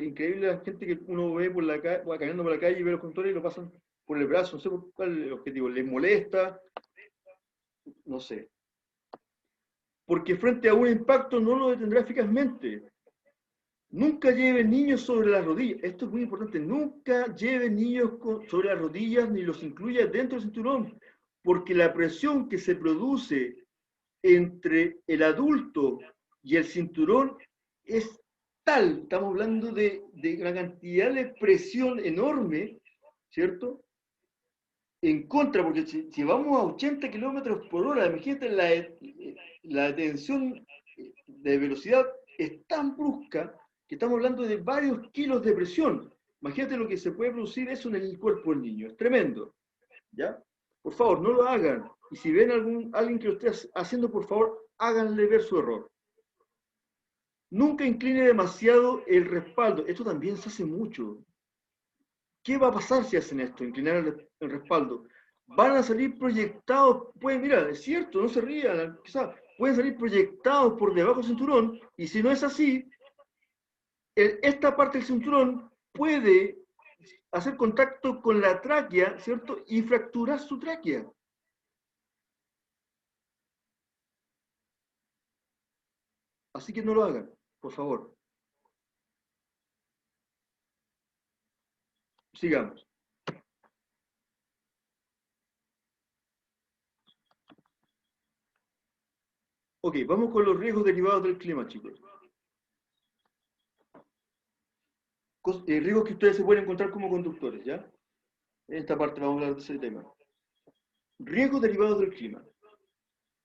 Increíble la gente que uno ve por la calle, va caminando por la calle y ve los conductores y lo pasan por el brazo. No sé por cuál es el objetivo. ¿Les molesta? No sé. Porque frente a un impacto no lo detendrá eficazmente. Nunca lleven niños sobre las rodillas. Esto es muy importante. Nunca lleven niños sobre las rodillas ni los incluya dentro del cinturón. porque la presión que se produce entre el adulto y el cinturón es tal, estamos hablando de una cantidad de presión enorme, ¿cierto? En contra, porque si vamos a 80 kilómetros por hora, imagínate la tensión de velocidad es tan brusca que estamos hablando de varios kilos de presión. Imagínate lo que se puede producir eso en el cuerpo del niño, es tremendo, ¿ya? Por favor, no lo hagan. Y si ven alguien que lo esté haciendo, por favor, háganle ver su error. Nunca incline demasiado el respaldo. Esto también se hace mucho. ¿Qué va a pasar si hacen esto? Inclinar el respaldo. Van a salir proyectados, pueden, mira, es cierto, no se rían, quizás, pueden salir proyectados por debajo del cinturón, y si no es así, esta parte del cinturón puede hacer contacto con la tráquea, ¿cierto? Y fracturar su tráquea. Así que no lo hagan, por favor. Sigamos. Ok, vamos con los riesgos derivados del clima, chicos. Riesgos que ustedes se pueden encontrar como conductores, ¿ya? En esta parte vamos a hablar de ese tema. Riesgos derivados del clima.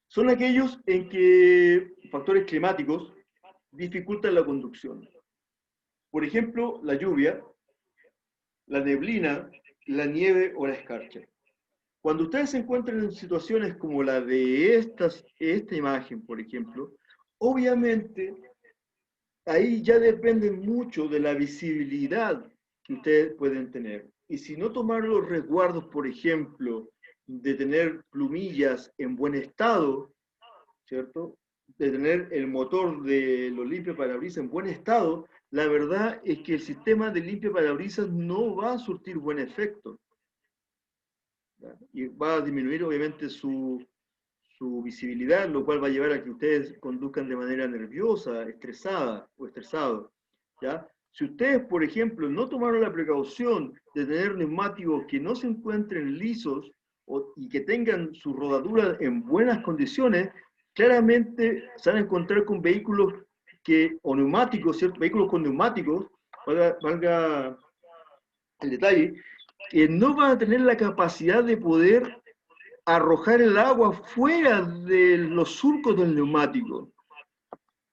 Son aquellos en que factores climáticos dificultan la conducción. Por ejemplo, la lluvia, la neblina, la nieve o la escarcha. Cuando ustedes se encuentran en situaciones como la de esta imagen, por ejemplo, obviamente ahí ya depende mucho de la visibilidad que ustedes pueden tener. Y si no tomar los resguardos, por ejemplo, de tener plumillas en buen estado, ¿cierto? De tener el motor de los limpiaparabrisas en buen estado, la verdad es que el sistema de limpiaparabrisas no va a surtir buen efecto, ¿ya? Y va a disminuir obviamente su visibilidad, lo cual va a llevar a que ustedes conduzcan de manera nerviosa, estresada o estresado, ¿ya? Si ustedes, por ejemplo, no tomaron la precaución de tener neumáticos que no se encuentren lisos y que tengan su rodadura en buenas condiciones, claramente se van a encontrar con vehículos o neumáticos, ¿cierto? Vehículos con neumáticos, valga el detalle, que no van a tener la capacidad de poder arrojar el agua fuera de los surcos del neumático.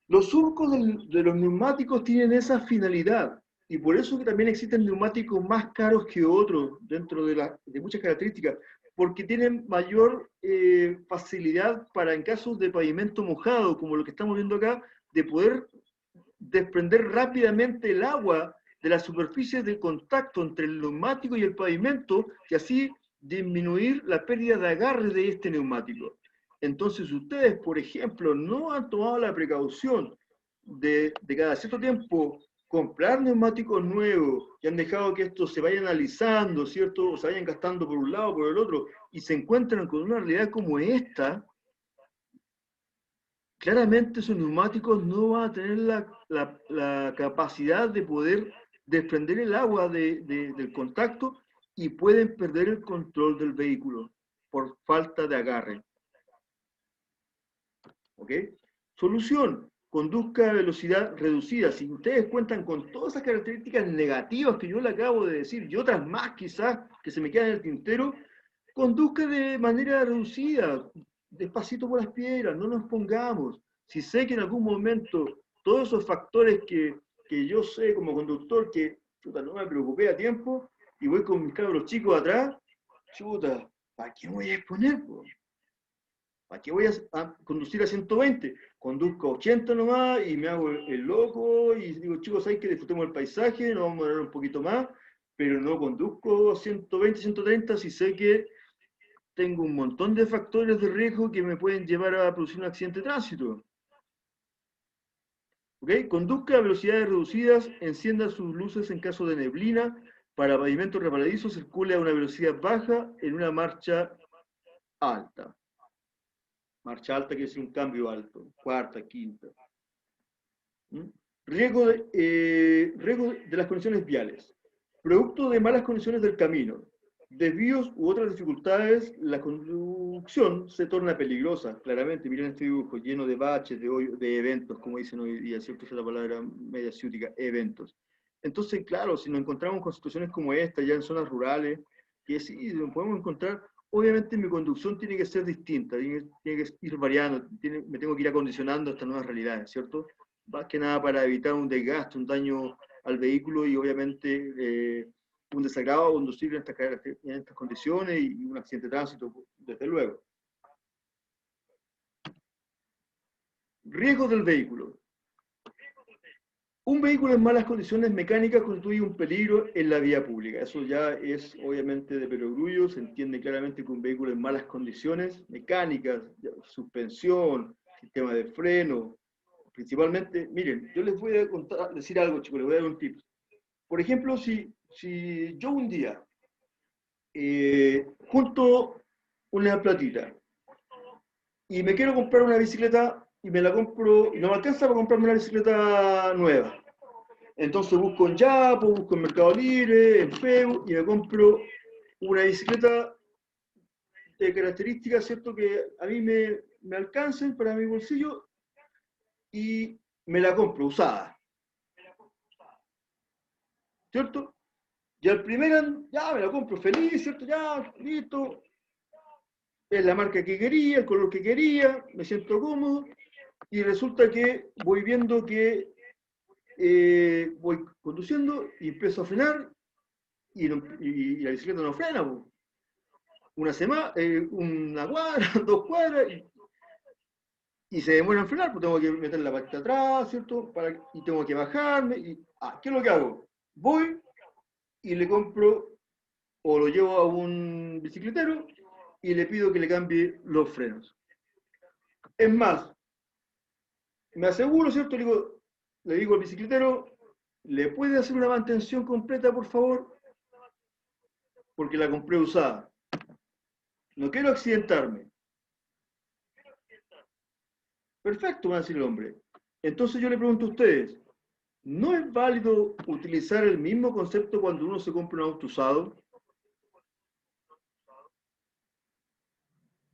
Los surcos de los neumáticos tienen esa finalidad y por eso que también existen neumáticos más caros que otros dentro de muchas características, porque tienen mayor facilidad para en casos de pavimento mojado, como lo que estamos viendo acá, de poder desprender rápidamente el agua de la superficie de contacto entre el neumático y el pavimento y así disminuir la pérdida de agarre de este neumático. Entonces, si ustedes, por ejemplo, no han tomado la precaución de cada cierto tiempo comprar neumáticos nuevos y han dejado que estos se vayan analizando, ¿cierto? O se vayan gastando por un lado o por el otro y se encuentran con una realidad como esta, claramente esos neumáticos no van a tener la capacidad de poder desprender el agua del contacto y pueden perder el control del vehículo por falta de agarre. ¿Ok? Solución, conduzca a velocidad reducida. Si ustedes cuentan con todas esas características negativas que yo le acabo de decir y otras más quizás que se me quedan en el tintero, conduzca de manera reducida, despacito por las piedras, no nos pongamos. Si sé que en algún momento todos esos factores que yo sé como conductor que chuta, no me preocupé a tiempo y voy con mis cabros chicos atrás, chuta, ¿para qué me voy a exponer? Po? ¿Para qué voy a conducir a 120? Conduzco a 80 nomás y me hago el loco y digo, chicos, hay que disfrutemos el paisaje, nos vamos a dar un poquito más, pero no conduzco 120, 130 si sé que tengo un montón de factores de riesgo que me pueden llevar a producir un accidente de tránsito. ¿Ok? Conduzca a velocidades reducidas, encienda sus luces en caso de neblina, para pavimento resbaladizo, circule a una velocidad baja en una marcha alta. Marcha alta quiere decir un cambio alto, cuarta, quinta. ¿Mm? Riesgo de las condiciones viales. Producto de malas condiciones del camino. desvíos u otras dificultades, la conducción se torna peligrosa, claramente. Miren este dibujo lleno de baches, de eventos, como dicen hoy día, ¿cierto? Esa es la palabra media ciútica, eventos. Entonces, claro, si nos encontramos con situaciones como esta, ya en zonas rurales, que sí, nos podemos encontrar, obviamente mi conducción tiene que ser distinta, tiene que ir variando, me tengo que ir acondicionando a estas nuevas realidades, ¿cierto? Más que nada para evitar un desgaste, un daño al vehículo y obviamente un desagrado conducir en estas condiciones y un accidente de tránsito, desde luego. Riesgos del vehículo. Un vehículo en malas condiciones mecánicas constituye un peligro en la vía pública. Eso ya es obviamente de perogrullo, se entiende claramente que un vehículo en malas condiciones mecánicas, suspensión, sistema de freno, principalmente, miren, yo les voy a decir algo, chicos, les voy a dar un tip. Por ejemplo, si yo un día junto una platita y me quiero comprar una bicicleta y me la compro y no me alcanza para comprarme una bicicleta nueva. Entonces busco en Yapo, busco en Mercado Libre, en Facebook y me compro una bicicleta de características, ¿cierto? Que a mí me alcancen para mi bolsillo y me la compro usada, ¿cierto? Y al primer año, ya me la compro feliz, ¿cierto? Ya, listo, es la marca que quería, el color que quería, me siento cómodo, y resulta que voy viendo que voy conduciendo y empiezo a frenar y la bicicleta no frena. Una semana, una cuadra, 2 cuadras, y se demora en frenar, pues tengo que meter la patita atrás, ¿cierto? Y tengo que bajarme. ¿Qué es lo que hago? Voy y le compro o lo llevo a un bicicletero y le pido que le cambie los frenos. Es más, me aseguro, ¿cierto? Le digo al bicicletero, ¿le puede hacer una mantención completa, por favor? Porque la compré usada. No quiero accidentarme. Perfecto, va a decir el hombre. Entonces yo le pregunto a ustedes, ¿no es válido utilizar el mismo concepto cuando uno se compra un auto usado?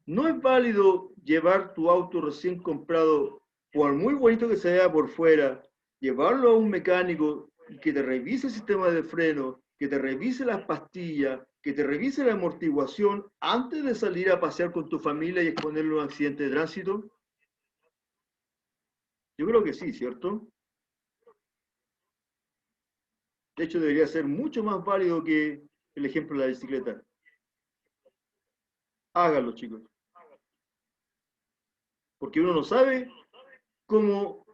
¿No es válido llevar tu auto recién comprado, por muy bonito que sea por fuera, llevarlo a un mecánico y que te revise el sistema de freno, que te revise las pastillas, que te revise la amortiguación antes de salir a pasear con tu familia y exponerlo a un accidente de tránsito? Yo creo que sí, ¿cierto? De hecho, debería ser mucho más válido que el ejemplo de la bicicleta. Háganlo, chicos. Porque uno no sabe cómo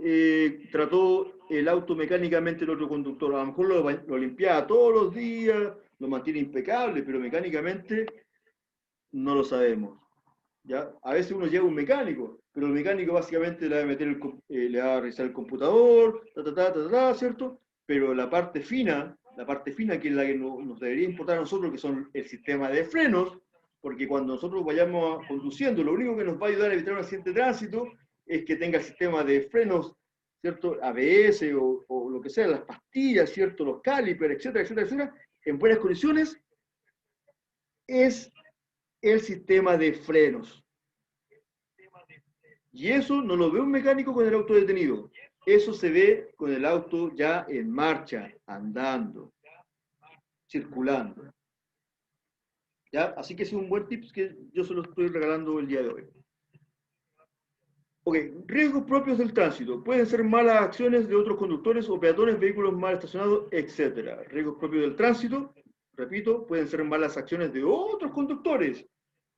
trató el auto mecánicamente el otro conductor. A lo mejor lo limpiaba todos los días, lo mantiene impecable, pero mecánicamente no lo sabemos. ¿Ya? A veces uno lleva un mecánico, pero el mecánico básicamente le va a meter le va a revisar el computador, ¿cierto? Pero la parte fina que es la que nos debería importar a nosotros, que son el sistema de frenos, porque cuando nosotros vayamos conduciendo, lo único que nos va a ayudar a evitar un accidente de tránsito es que tenga el sistema de frenos, ¿cierto? ABS o lo que sea, las pastillas, ¿cierto? Los calipers, etcétera, etcétera, etcétera, en buenas condiciones, es el sistema de frenos. Y eso no lo ve un mecánico con el auto detenido. Eso se ve con el auto ya en marcha, andando, circulando. ¿Ya? Así que es un buen tip que yo se lo estoy regalando el día de hoy. Ok, riesgos propios del tránsito. Pueden ser malas acciones de otros conductores o peatones, vehículos mal estacionados, etc. Riesgos propios del tránsito, repito, pueden ser malas acciones de otros conductores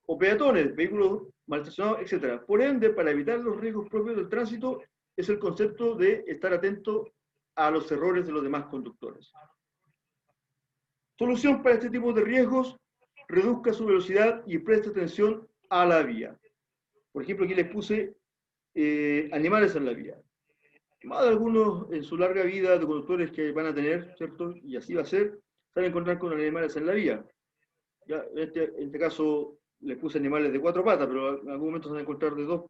o peatones, vehículos mal estacionados, etc. Por ende, para evitar los riesgos propios del tránsito, es el concepto de estar atento a los errores de los demás conductores. Solución para este tipo de riesgos: reduzca su velocidad y preste atención a la vía. Por ejemplo, aquí les puse animales en la vía. Más de algunos en su larga vida de conductores que van a tener, ¿cierto? Y así va a ser, se van a encontrar con animales en la vía. Ya, en este caso les puse animales de 4 patas, pero en algún momento se van a encontrar de 2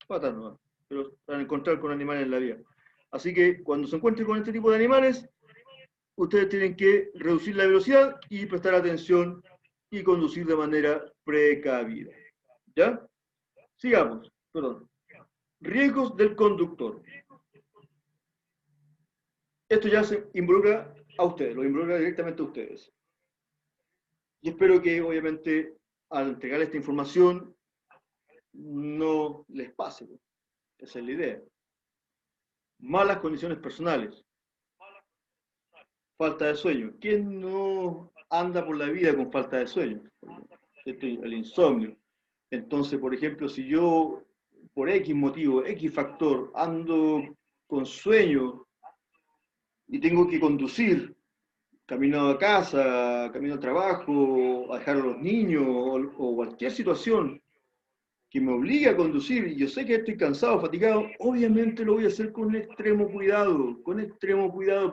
patas nomás, pero se van a encontrar con animales en la vía. Así que cuando se encuentren con este tipo de animales, ustedes tienen que reducir la velocidad y prestar atención y conducir de manera precavida. ¿Ya? Sigamos, perdón. Riesgos del conductor. Esto ya se involucra a ustedes, lo involucra directamente a ustedes. Y espero que, obviamente, al entregar esta información, no les pase. Esa es la idea. Malas condiciones personales. Falta de sueño. ¿Quién no anda por la vida con falta de sueño? El insomnio. Entonces, por ejemplo, si yo, por X motivo, X factor, ando con sueño y tengo que conducir, camino a casa, camino al trabajo, a dejar a los niños o cualquier situación que me obligue a conducir y yo sé que estoy cansado, fatigado, obviamente lo voy a hacer con extremo cuidado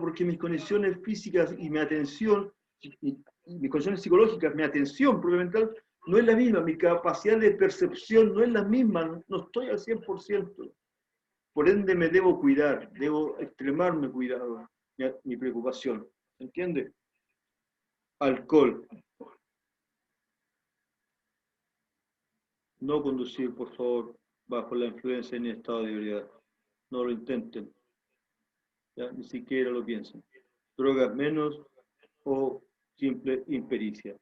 porque mis condiciones físicas y mi atención, y mis condiciones psicológicas, mi atención propiamente mental, no es la misma, mi capacidad de percepción no es la misma, no estoy al 100%. Por ende me debo cuidar, debo extremarme cuidado, mi preocupación. ¿Se entiende? Alcohol. No conducir, por favor, bajo la influencia ni estado de ebriedad. No lo intenten. ¿Ya? Ni siquiera lo piensen. Drogas menos o simple impericia.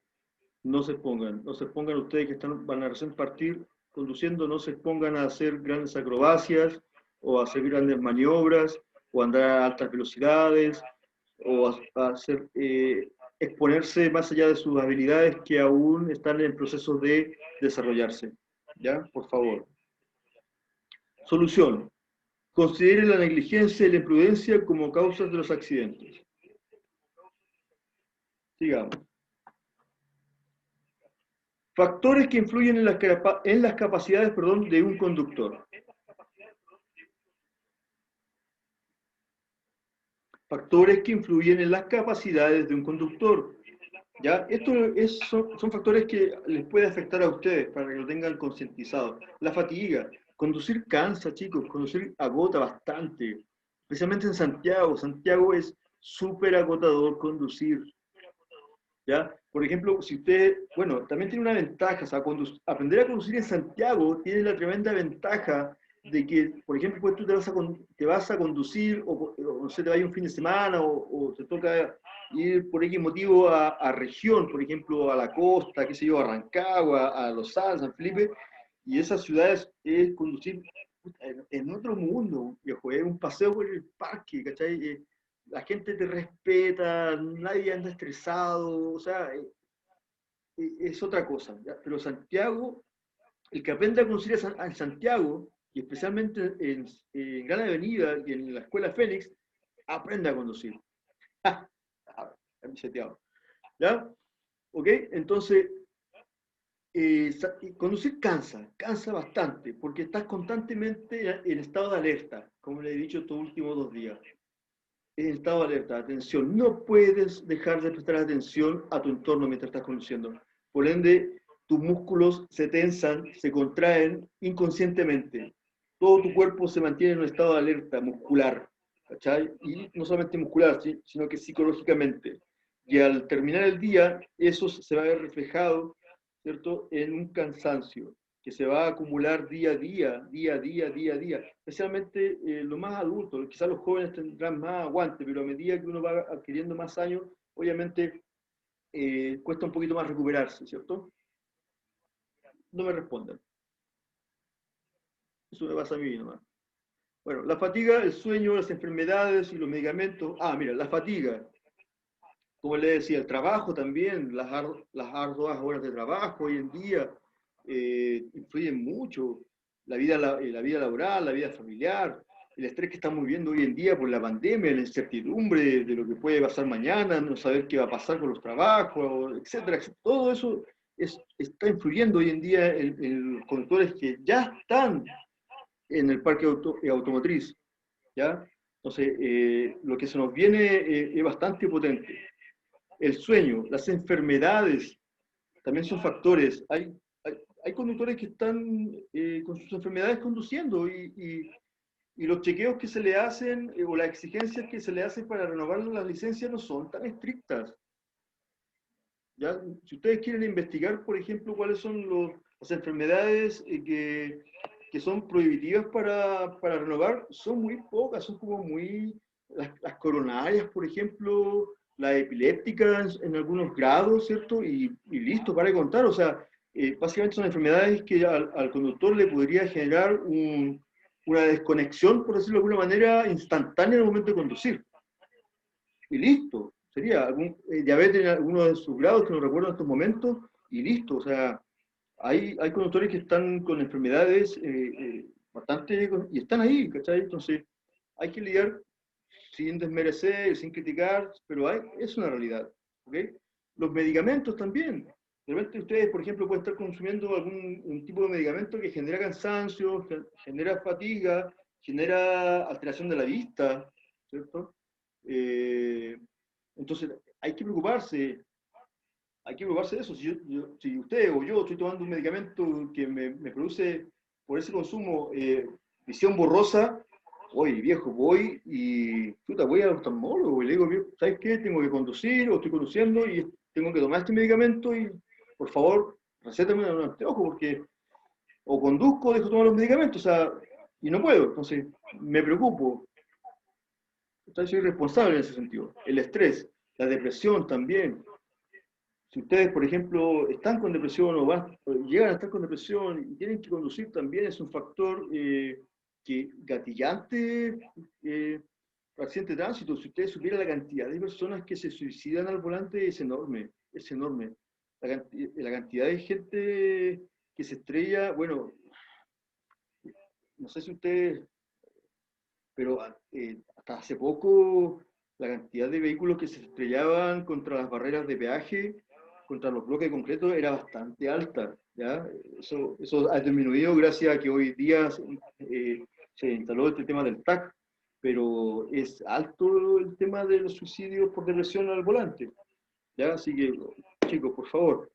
No se pongan ustedes que van a recién partir conduciendo, no se pongan a hacer grandes acrobacias o a hacer grandes maniobras o a andar a altas velocidades o a hacer, exponerse más allá de sus habilidades que aún están en proceso de desarrollarse. ¿Ya? Por favor. Solución. Considere la negligencia y la imprudencia como causas de los accidentes. Sigamos. Factores que influyen en las capacidades, perdón, de un conductor. Factores que influyen en las capacidades de un conductor. ¿Ya? Son factores que les puede afectar a ustedes para que lo tengan concientizado. La fatiga. Conducir cansa, chicos. Conducir agota bastante. Especialmente en Santiago. Santiago es súper agotador conducir. ¿Ya? Por ejemplo, si usted, bueno, también tiene una ventaja, o sea, aprender a conducir en Santiago tiene la tremenda ventaja de que, por ejemplo, pues tú te vas a conducir, o no sé, te vaya un fin de semana, o te toca ir por X motivo a región, por ejemplo, a la costa, qué sé yo, a Rancagua, a Los Ángeles, San Felipe, y esas ciudades es conducir en otro mundo, viejo, es un paseo por el parque, ¿cachai? La gente te respeta, nadie anda estresado, o sea, es otra cosa. ¿Ya? Pero Santiago, el que aprende a conducir en Santiago, y especialmente en Gran Avenida y en la Escuela Fénix, aprende a conducir. Seteado. ¿Ya? ¿Ok? Entonces, conducir cansa bastante, porque estás constantemente en estado de alerta, como le he dicho estos últimos 2 días. En estado de alerta, atención, no puedes dejar de prestar atención a tu entorno mientras estás conduciendo. Por ende, tus músculos se tensan, se contraen inconscientemente. Todo tu cuerpo se mantiene en un estado de alerta muscular, ¿cachai? Y no solamente muscular, sino que psicológicamente. Y al terminar el día, eso se va a ver reflejado, ¿cierto?, en un cansancio que se va a acumular día a día, día a día, día a día. Especialmente los más adultos, quizás los jóvenes tendrán más aguante, pero a medida que uno va adquiriendo más años, obviamente cuesta un poquito más recuperarse, ¿cierto? No me respondan. Eso me pasa a mí nomás. Bueno, la fatiga, el sueño, las enfermedades y los medicamentos. Ah, mira, la fatiga. Como le decía, el trabajo también, las arduas horas de trabajo hoy en día influyen mucho. La vida laboral, la vida familiar, el estrés que estamos viviendo hoy en día por la pandemia, la incertidumbre de lo que puede pasar mañana, no saber qué va a pasar con los trabajos, etcétera, etcétera. Todo eso está influyendo hoy en día en los conductores que ya están en el parque automotriz. ¿Ya? Entonces, lo que se nos viene es bastante potente. El sueño, las enfermedades, también son factores. Hay conductores que están con sus enfermedades conduciendo y los chequeos que se le hacen o las exigencias que se le hacen para renovar las licencias no son tan estrictas. ¿Ya? Si ustedes quieren investigar, por ejemplo, cuáles son las enfermedades que son prohibitivas para renovar, son muy pocas, son como muy, las coronarias, por ejemplo, las epilépticas en algunos grados, ¿cierto? Y listo, para de contar. O sea, básicamente son enfermedades que al conductor le podría generar una desconexión, por decirlo de alguna manera, instantánea en el momento de conducir. Y listo. Sería algún diabetes en alguno de sus grados, que no recuerdo en estos momentos, y listo. O sea, hay conductores que están con enfermedades bastante, y están ahí, ¿cachai? Entonces, hay que lidiar sin desmerecer, sin criticar, pero es una realidad, ¿ok? Los medicamentos también. De repente ustedes, por ejemplo, pueden estar consumiendo algún un tipo de medicamento que genera cansancio, genera fatiga, genera alteración de la vista, ¿cierto? Eh, entonces, hay que preocuparse de eso. Si usted o yo estoy tomando un medicamento que me produce por ese consumo visión borrosa, oye, viejo, voy y puta, voy al oftalmólogo y le digo, "Viejo, ¿sabes qué? Tengo que conducir o estoy conduciendo y tengo que tomar este medicamento y por favor, recétame un anteojo porque o conduzco o dejo de tomar los medicamentos, o sea, y no puedo. Entonces, me preocupo. Entonces, soy responsable en ese sentido. El estrés, la depresión también. Si ustedes, por ejemplo, están con depresión o llegan a estar con depresión y tienen que conducir, también es un factor que gatillante para accidente de tránsito. Si ustedes supieran la cantidad de personas que se suicidan al volante, es enorme, es enorme. La cantidad de gente que se estrella, bueno, no sé si ustedes, pero hasta hace poco la cantidad de vehículos que se estrellaban contra las barreras de peaje, contra los bloques de concreto, era bastante alta. ¿Ya? Eso ha disminuido gracias a que hoy día se instaló este tema del TAC, pero es alto el tema de los suicidios por depresión al volante. ¿Ya? Así que, chicos, por favor,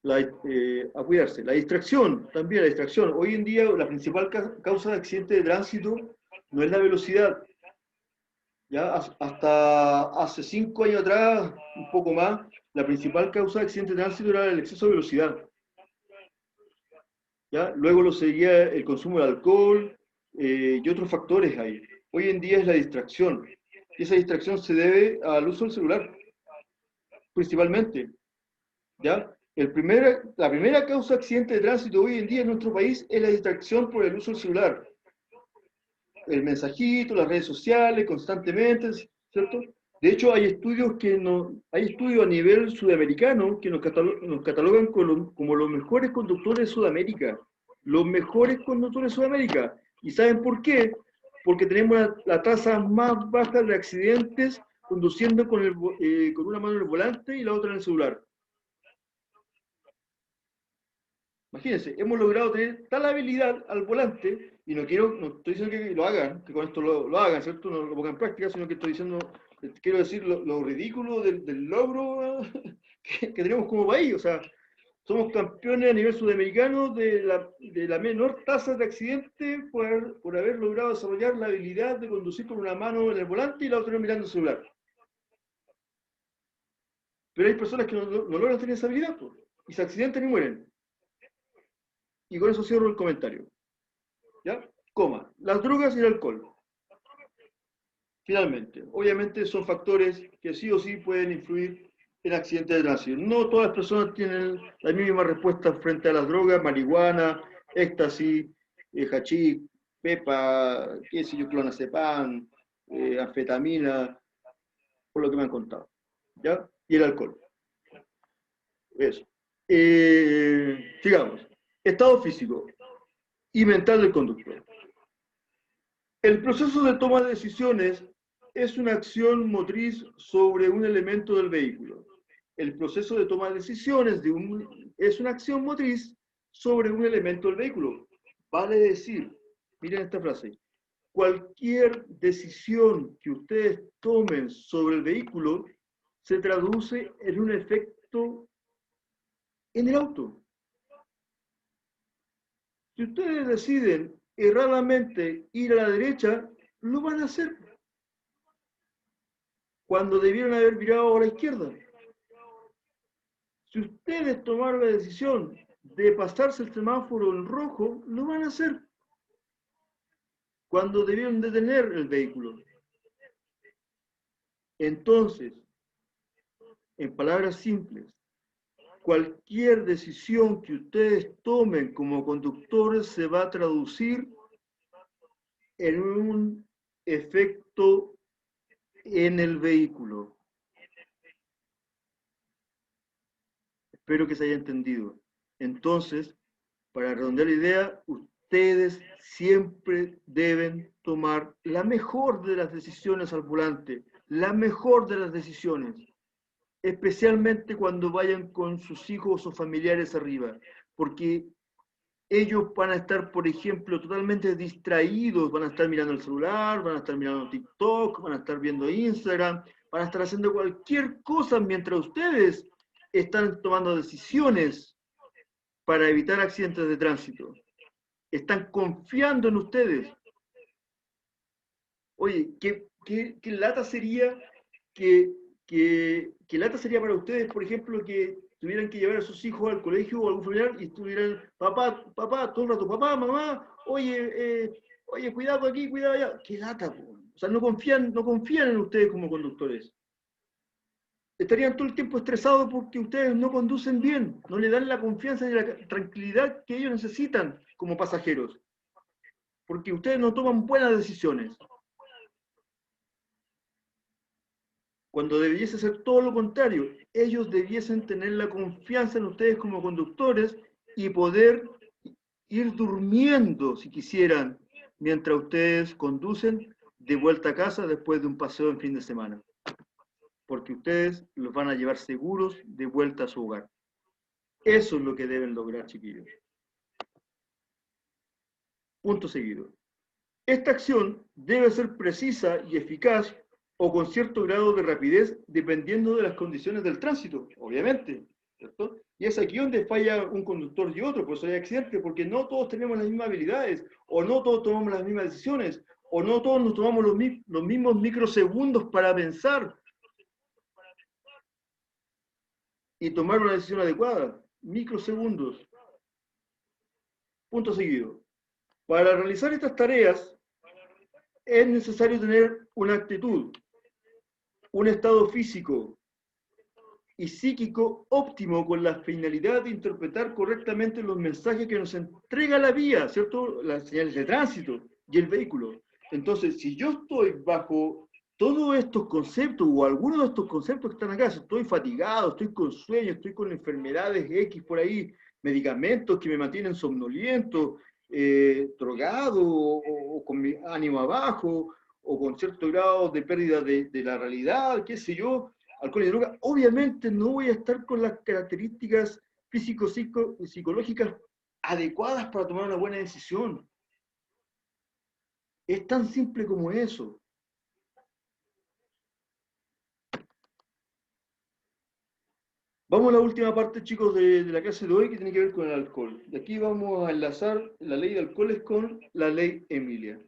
a cuidarse. La distracción, también la distracción. Hoy en día la principal causa de accidente de tránsito no es la velocidad. Ya hasta hace 5 años atrás, un poco más, la principal causa de accidente de tránsito era el exceso de velocidad. ¿Ya? Luego lo seguía el consumo de alcohol y otros factores ahí. Hoy en día es la distracción. Y esa distracción se debe al uso del celular, principalmente. ¿Ya? La primera causa de accidente de tránsito hoy en día en nuestro país es la distracción por el uso del celular. El mensajito, las redes sociales, constantemente, ¿cierto? De hecho, hay estudios a nivel sudamericano que nos catalogan como los mejores conductores de Sudamérica. Los mejores conductores de Sudamérica. ¿Y saben por qué? Porque tenemos la tasa más baja de accidentes conduciendo con una mano en el volante y la otra en el celular. Imagínense, hemos logrado tener tal habilidad al volante, y no estoy diciendo que lo hagan, que con esto lo hagan, ¿cierto? No lo pongan en práctica, sino que estoy diciendo, quiero decir lo ridículo del logro que tenemos como país. O sea, somos campeones a nivel sudamericano de la menor tasa de accidentes por haber logrado desarrollar la habilidad de conducir con una mano en el volante y la otra mirando el celular. Pero hay personas que no logran tener esa habilidad, pues, y se accidentan y mueren. Y con eso cierro el comentario. ¿Ya? Coma, las drogas y el alcohol. Finalmente, obviamente son factores que sí o sí pueden influir en accidentes de tránsito. No todas las personas tienen la misma respuesta frente a las drogas, marihuana, éxtasis, hachís, pepa, qué sé yo, clonazepam, anfetamina, por lo que me han contado. ¿Ya? Y el alcohol. Eso. Sigamos. Estado físico y mental del conductor. El proceso de toma de decisiones es una acción motriz sobre un elemento del vehículo. El proceso de toma de decisiones es una acción motriz sobre un elemento del vehículo. Vale decir, miren esta frase, cualquier decisión que ustedes tomen sobre el vehículo se traduce en un efecto en el auto. Si ustedes deciden erradamente ir a la derecha, lo van a hacer cuando debieron haber virado a la izquierda. Si ustedes tomaron la decisión de pasarse el semáforo en rojo, lo van a hacer cuando debieron detener el vehículo. Entonces, en palabras simples, cualquier decisión que ustedes tomen como conductores se va a traducir en un efecto en el vehículo. Espero que se haya entendido. Entonces, para redondear la idea, ustedes siempre deben tomar la mejor de las decisiones al volante, la mejor de las decisiones, especialmente cuando vayan con sus hijos o familiares arriba, porque ellos van a estar, por ejemplo, totalmente distraídos, van a estar mirando el celular, van a estar mirando TikTok, van a estar viendo Instagram, van a estar haciendo cualquier cosa mientras ustedes están tomando decisiones para evitar accidentes de tránsito. Están confiando en ustedes. Oye, ¿qué lata sería que lata sería para ustedes, por ejemplo, que tuvieran que llevar a sus hijos al colegio o a algún familiar y estuvieran, papá, todo el rato, papá, mamá, oye, cuidado aquí, cuidado allá. ¿Qué lata, po? O sea, no confían en ustedes como conductores. Estarían todo el tiempo estresados porque ustedes no conducen bien, no le dan la confianza ni la tranquilidad que ellos necesitan como pasajeros, porque ustedes no toman buenas decisiones, cuando debiese ser todo lo contrario. Ellos debiesen tener la confianza en ustedes como conductores y poder ir durmiendo, si quisieran, mientras ustedes conducen de vuelta a casa después de un paseo en fin de semana, porque ustedes los van a llevar seguros de vuelta a su hogar. Eso es lo que deben lograr, chiquillos. Punto seguido. Esta acción debe ser precisa y eficaz o con cierto grado de rapidez dependiendo de las condiciones del tránsito, obviamente, ¿cierto? Y es aquí donde falla un conductor y otro, por eso hay accidentes, porque no todos tenemos las mismas habilidades, o no todos tomamos las mismas decisiones, o no todos nos tomamos los mismos microsegundos para pensar y tomar una decisión adecuada. Microsegundos. Punto seguido. Para realizar estas tareas es necesario tener una actitud, un estado físico y psíquico óptimo con la finalidad de interpretar correctamente los mensajes que nos entrega la vía, ¿cierto? Las señales de tránsito y el vehículo. Entonces, si yo estoy bajo todos estos conceptos o algunos de estos conceptos que están acá, si estoy fatigado, estoy con sueño, estoy con enfermedades X por ahí, medicamentos que me mantienen somnoliento, drogado o con mi ánimo abajo, o con cierto grado de pérdida de la realidad, qué sé yo, alcohol y droga, obviamente no voy a estar con las características físico-psicológicas adecuadas para tomar una buena decisión. Es tan simple como eso. Vamos a la última parte, chicos, de la clase de hoy, que tiene que ver con el alcohol. Y aquí vamos a enlazar la ley de alcoholes con la ley Emilia.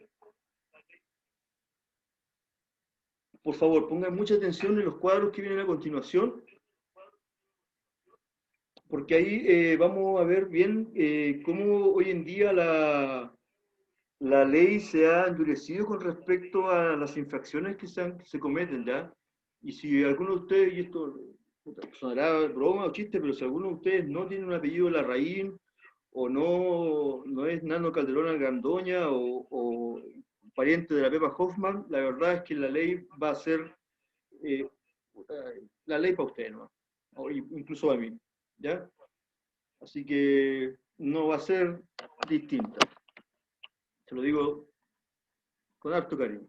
Por favor, pongan mucha atención en los cuadros que vienen a continuación, porque ahí vamos a ver bien cómo hoy en día la ley se ha endurecido con respecto a las infracciones que se cometen, ¿ya? Y si alguno de ustedes, y esto sonará broma o chiste, pero si alguno de ustedes no tiene un apellido Larraín, o no es Nano Calderón Algandoña, o pariente de la Pepa Hoffman, la verdad es que la ley va a ser eh, la ley para ustedes, ¿no? O incluso para mí, ¿ya? Así que no va a ser distinta. Se lo digo con harto cariño.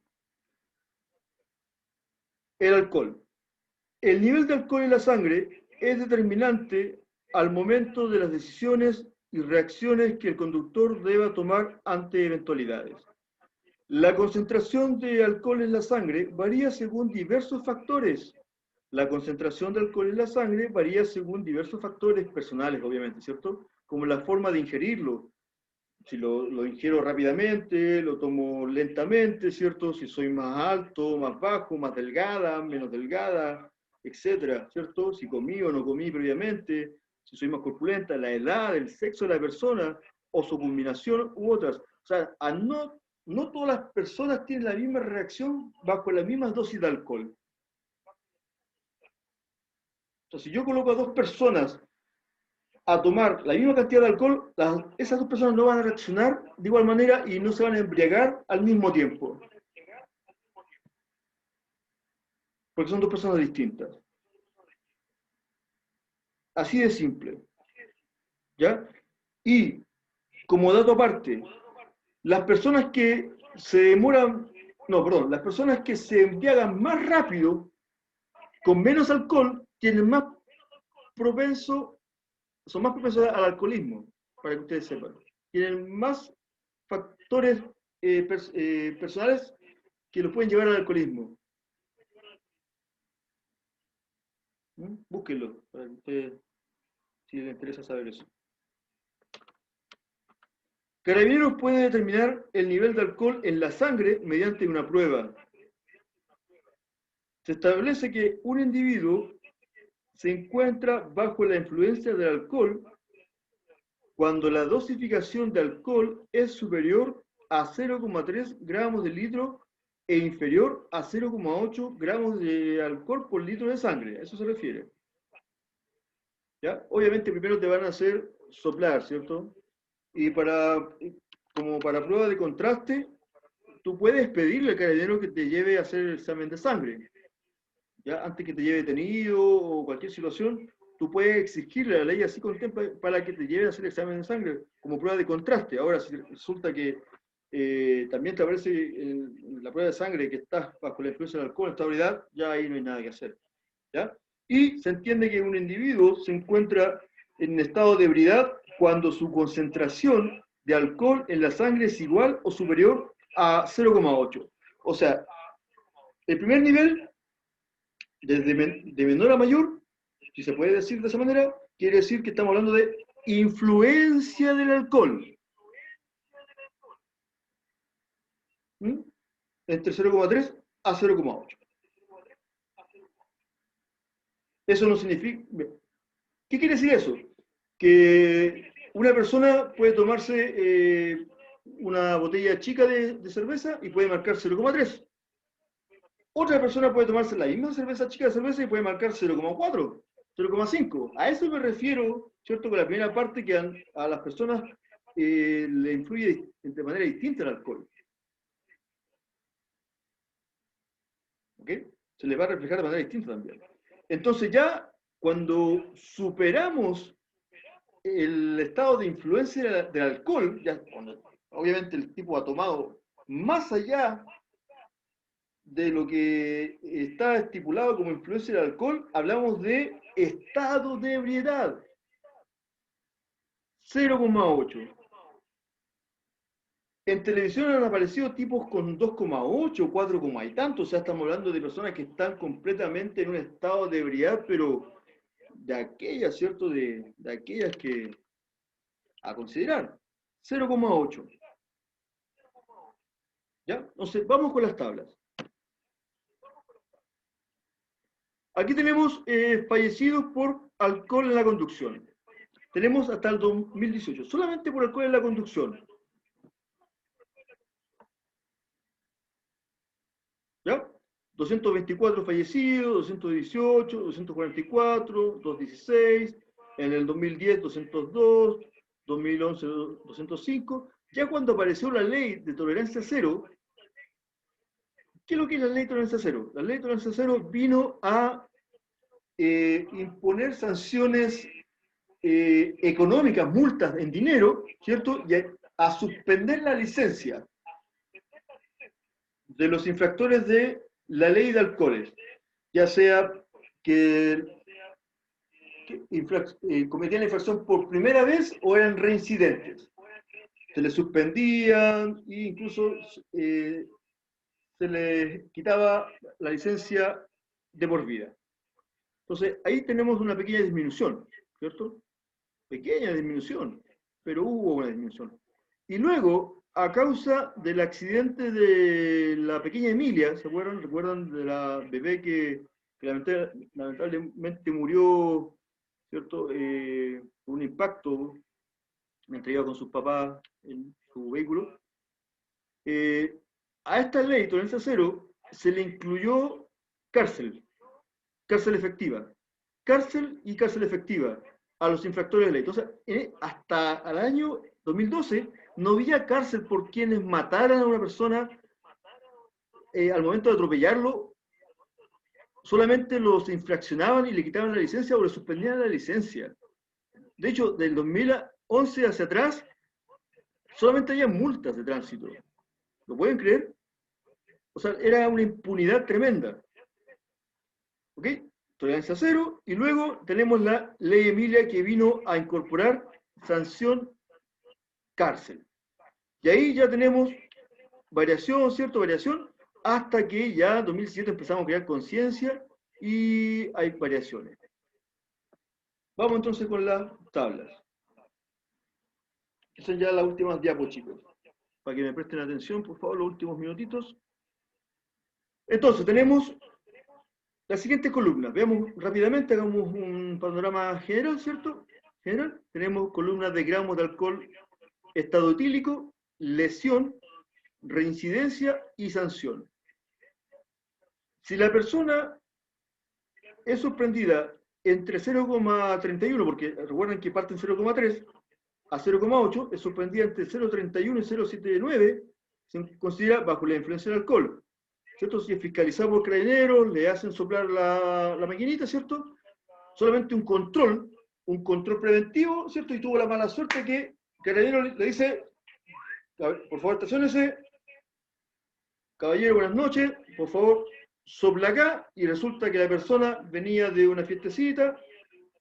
El alcohol. El nivel de alcohol en la sangre es determinante al momento de las decisiones y reacciones que el conductor deba tomar ante eventualidades. La concentración de alcohol en la sangre varía según diversos factores. La concentración de alcohol en la sangre varía según diversos factores personales, obviamente, ¿cierto? Como la forma de ingerirlo. Si lo ingiero rápidamente, lo tomo lentamente, ¿cierto? Si soy más alto, más bajo, más delgada, menos delgada, etcétera, ¿cierto? Si comí o no comí previamente, si soy más corpulenta, la edad, el sexo de la persona, o su combinación u otras. O sea, no todas las personas tienen la misma reacción bajo las mismas dosis de alcohol. Entonces, si yo coloco a dos personas a tomar la misma cantidad de alcohol, esas dos personas no van a reaccionar de igual manera y no se van a embriagar al mismo tiempo, porque son dos personas distintas. Así de simple, ¿ya? Y como dato aparte, las personas que se demoran, no, perdón, las personas que se embriagan más rápido, con menos alcohol, tienen más propenso, son más propensos al alcoholismo, para que ustedes sepan. Tienen más factores personales que los pueden llevar al alcoholismo. Búsquenlo, para que ustedes, si les interesa saber eso. Carabineros puede determinar el nivel de alcohol en la sangre mediante una prueba. Se establece que un individuo se encuentra bajo la influencia del alcohol cuando la dosificación de alcohol es superior a 0,3 gramos de litro e inferior a 0,8 gramos de alcohol por litro de sangre. A eso se refiere. ¿Ya? Obviamente primero te van a hacer soplar, ¿cierto? Y como para prueba de contraste, tú puedes pedirle al carabinero que te lleve a hacer el examen de sangre. ¿Ya? Antes que te lleve detenido o cualquier situación, tú puedes exigirle, la ley así contempla, para que te lleve a hacer el examen de sangre como prueba de contraste. Ahora, si resulta que también te aparece en la prueba de sangre que estás bajo la influencia del alcohol, estabilidad, ya ahí no hay nada que hacer. ¿Ya? Y se entiende que un individuo se encuentra en estado de ebriedad cuando su concentración de alcohol en la sangre es igual o superior a 0,8. O sea, el primer nivel, de menor a mayor, si se puede decir de esa manera, quiere decir que estamos hablando de influencia del alcohol. ¿Mm? Entre 0,3 a 0,8. Eso no significa... ¿Qué quiere decir eso? Que una persona puede tomarse una botella chica de cerveza y puede marcar 0,3. Otra persona puede tomarse la misma cerveza chica de cerveza y puede marcar 0,4, 0,5. A eso me refiero, ¿cierto? Con la primera parte que a las personas le influye de manera distinta el alcohol. ¿Ok? Se le va a reflejar de manera distinta también. Entonces ya cuando superamos el estado de influencia del alcohol, ya cuando obviamente el tipo ha tomado más allá de lo que está estipulado como influencia del alcohol, hablamos de estado de ebriedad. 0,8. En televisión han aparecido tipos con 2,8, 4, y tanto, o sea, estamos hablando de personas que están completamente en un estado de ebriedad, pero de aquellas, ¿cierto? De aquellas que a considerar. 0,8. ¿Ya? Entonces, vamos con las tablas. Aquí tenemos fallecidos por alcohol en la conducción. Tenemos hasta el 2018, solamente por alcohol en la conducción. ¿Ya? 224 fallecidos, 218, 244, 216, en el 2010 202, 2011 205. Ya cuando apareció la ley de tolerancia cero, ¿qué es lo que es la ley de tolerancia cero? La ley de tolerancia cero vino a imponer sanciones económicas, multas en dinero, ¿cierto? Y a suspender la licencia de los infractores de la ley de alcoholes, ya sea que cometían la infracción por primera vez o eran reincidentes. Se les suspendían e incluso se les quitaba la licencia de por vida. Entonces, ahí tenemos una pequeña disminución, ¿cierto? Pequeña disminución, pero hubo una disminución. Y luego, a causa del accidente de la pequeña Emilia, ¿se acuerdan? ¿Recuerdan de la bebé que que lamentablemente murió, ¿cierto? Por un impacto mientras iba con sus papás en su vehículo. A esta ley, tolerancia cero, se le incluyó cárcel, cárcel efectiva, cárcel y cárcel efectiva a los infractores de ley. Entonces, hasta el año 2012 no había cárcel por quienes mataran a una persona al momento de atropellarlo. Solamente los infraccionaban y le quitaban la licencia o le suspendían la licencia. De hecho, del 2011 hacia atrás, solamente había multas de tránsito. ¿Lo pueden creer? O sea, era una impunidad tremenda. ¿Ok? Tolerancia cero. Y luego tenemos la ley Emilia que vino a incorporar sanción cárcel. Y ahí ya tenemos variación, ¿cierto? Variación, hasta que ya en 2007 empezamos a crear conciencia y hay variaciones. Vamos entonces con las tablas. Esas son ya las últimas diapos, chicos. Para que me presten atención, por favor, los últimos minutitos. Entonces, tenemos las siguientes columnas. Veamos rápidamente, hagamos un panorama general, ¿cierto? General. Tenemos columnas de gramos de alcohol, estado etílico, lesión, reincidencia y sanción. Si la persona es sorprendida entre 0,31, porque recuerden que parte en 0,3 a 0,8, es sorprendida entre 0,31 y 0,79, se considera bajo la influencia del alcohol. ¿Cierto? Si es fiscalizado por carabineros, le hacen soplar la maquinita, ¿cierto? Solamente un control preventivo, ¿cierto? Y tuvo la mala suerte que Carabineros le dice, por favor, estaciónese, caballero, buenas noches, por favor, sopla acá, y resulta que la persona venía de una fiestecita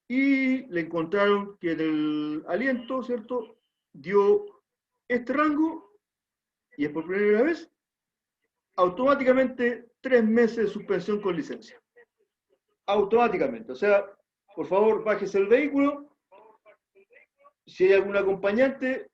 y le encontraron que en el aliento, ¿cierto?, dio este rango, y es por primera vez, automáticamente 3 meses de suspensión con licencia. Automáticamente. O sea, por favor, bájese el vehículo. Si hay algún acompañante,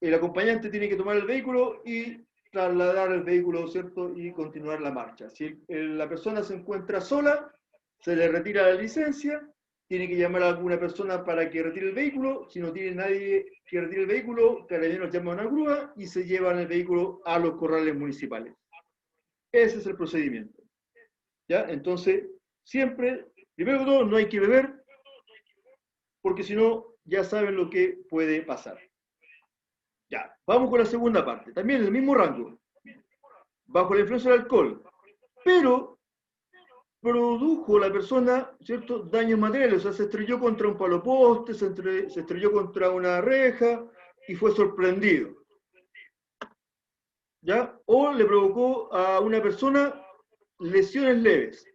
el acompañante tiene que tomar el vehículo y trasladar el vehículo, ¿cierto? Y continuar la marcha. Si la persona se encuentra sola, se le retira la licencia, tiene que llamar a alguna persona para que retire el vehículo. Si no tiene nadie que retire el vehículo, Carabineros llama a una grúa y se llevan el vehículo a los corrales municipales. Ese es el procedimiento. ¿Ya? Entonces, siempre, primero que todo, no hay que beber, porque si no, ya saben lo que puede pasar. Ya, vamos con la segunda parte. También el mismo rango, bajo la influencia del alcohol, pero produjo la persona, ¿cierto?, daños materiales, o sea, se estrelló contra un paloposte, se estrelló contra una reja y fue sorprendido. ¿Ya? O le provocó a una persona lesiones leves.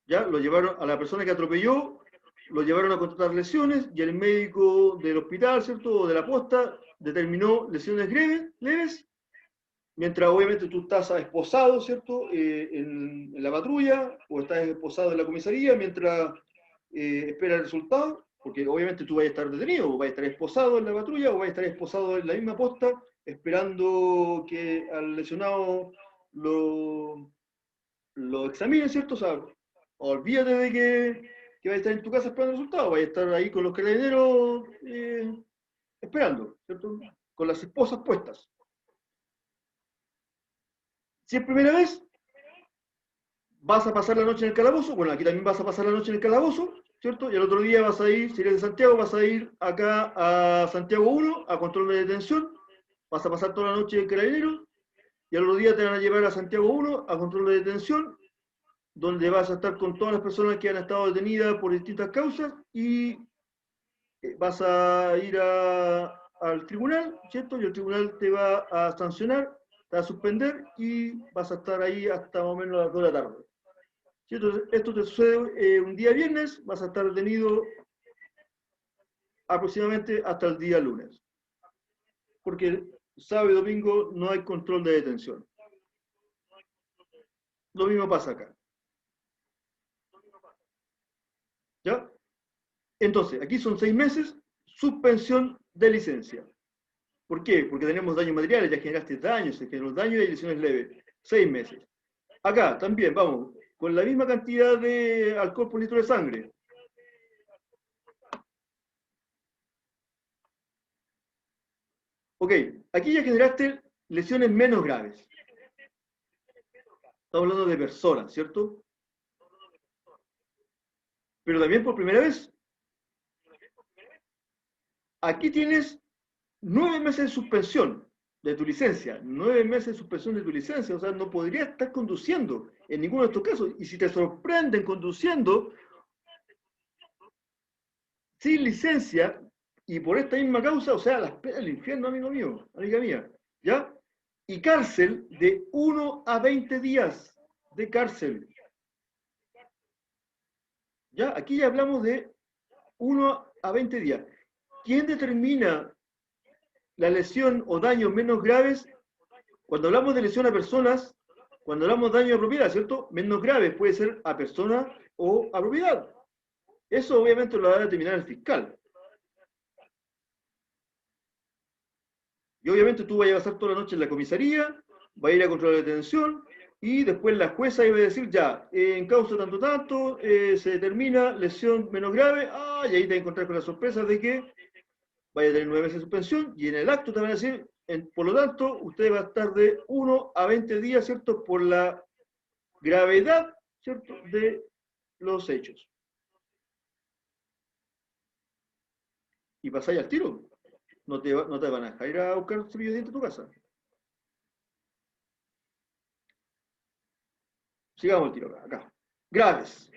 ¿Ya? Lo llevaron a la persona que atropelló, lo llevaron a contratar lesiones y el médico del hospital, ¿cierto?, o de la posta, determinó lesiones leves, mientras obviamente tú estás esposado, ¿cierto?, en la patrulla, o estás esposado en la comisaría, mientras espera el resultado, porque obviamente tú vas a estar detenido, o vas a estar esposado en la patrulla, o vas a estar esposado en la misma posta, esperando que al lesionado lo examinen, ¿cierto? O sea, olvídate de que vas a estar en tu casa esperando el resultado, vas a estar ahí con los carabineros esperando, ¿cierto? Con las esposas puestas. Si es primera vez, vas a pasar la noche en el calabozo, bueno, aquí también vas a pasar la noche en el calabozo, ¿cierto? Y el otro día vas a ir, si eres de Santiago, vas a ir acá a Santiago 1, a control de detención, vas a pasar toda la noche en Carabineros, y al otro día te van a llevar a Santiago 1, a control de detención, donde vas a estar con todas las personas que han estado detenidas por distintas causas, y vas a ir al tribunal, ¿cierto? Y el tribunal te va a sancionar, te va a suspender, y vas a estar ahí hasta más o menos las 2 de la tarde. ¿Cierto? Esto te sucede un día viernes, vas a estar detenido aproximadamente hasta el día lunes. Porque sábado y domingo no hay control de detención. Lo mismo pasa acá. ¿Ya? Entonces, aquí son 6 meses, suspensión de licencia. ¿Por qué? Porque tenemos daños materiales, ya generaste daños, se generó daño y lesiones leves. 6 meses. Acá también, vamos, con la misma cantidad de alcohol por litro de sangre. Ok, aquí ya generaste lesiones menos graves. Estamos hablando de personas, ¿cierto? Pero también por primera vez, aquí tienes 9 meses de suspensión de tu licencia, 9 meses de suspensión de tu licencia, o sea, no podrías estar conduciendo en ninguno de estos casos. Y si te sorprenden conduciendo sin licencia y por esta misma causa, o sea, las penas del infierno, amigo mío, amiga mía, ¿ya? Y cárcel de 1 a 20 días de cárcel. ¿Ya? Aquí ya hablamos de 1 a 20 días. ¿Quién determina la lesión o daños menos graves? Cuando hablamos de lesión a personas, cuando hablamos de daño a propiedad, ¿cierto? Menos graves puede ser a persona o a propiedad. Eso obviamente lo va a determinar el fiscal. Y obviamente tú vas a pasar toda la noche en la comisaría, vas a ir a control de detención y después la jueza iba a decir ya, en causa tanto tanto, se determina lesión menos grave, y ahí te vas a encontrar con la sorpresa de que vaya a tener 9 meses de suspensión y en el acto te van a decir, por lo tanto, usted va a estar de 1 a 20 días, ¿cierto? Por la gravedad, ¿cierto? De los hechos. Y pasáis al tiro. No te van a dejar ir a buscar cepillo de dientes a tu casa. Sigamos el tiro acá. Graves.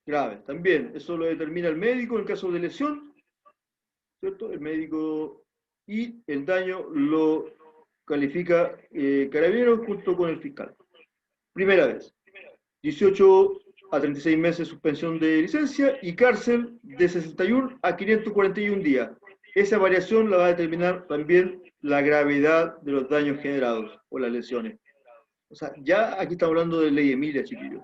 Graves. También, eso lo determina el médico en caso de lesión, ¿cierto? El médico y el daño lo califica Carabineros junto con el fiscal. Primera vez. 18 a 36 meses de suspensión de licencia y cárcel de 61 a 541 días. Esa variación la va a determinar también la gravedad de los daños generados o las lesiones. O sea, ya aquí estamos hablando de ley Emilia, chiquillos.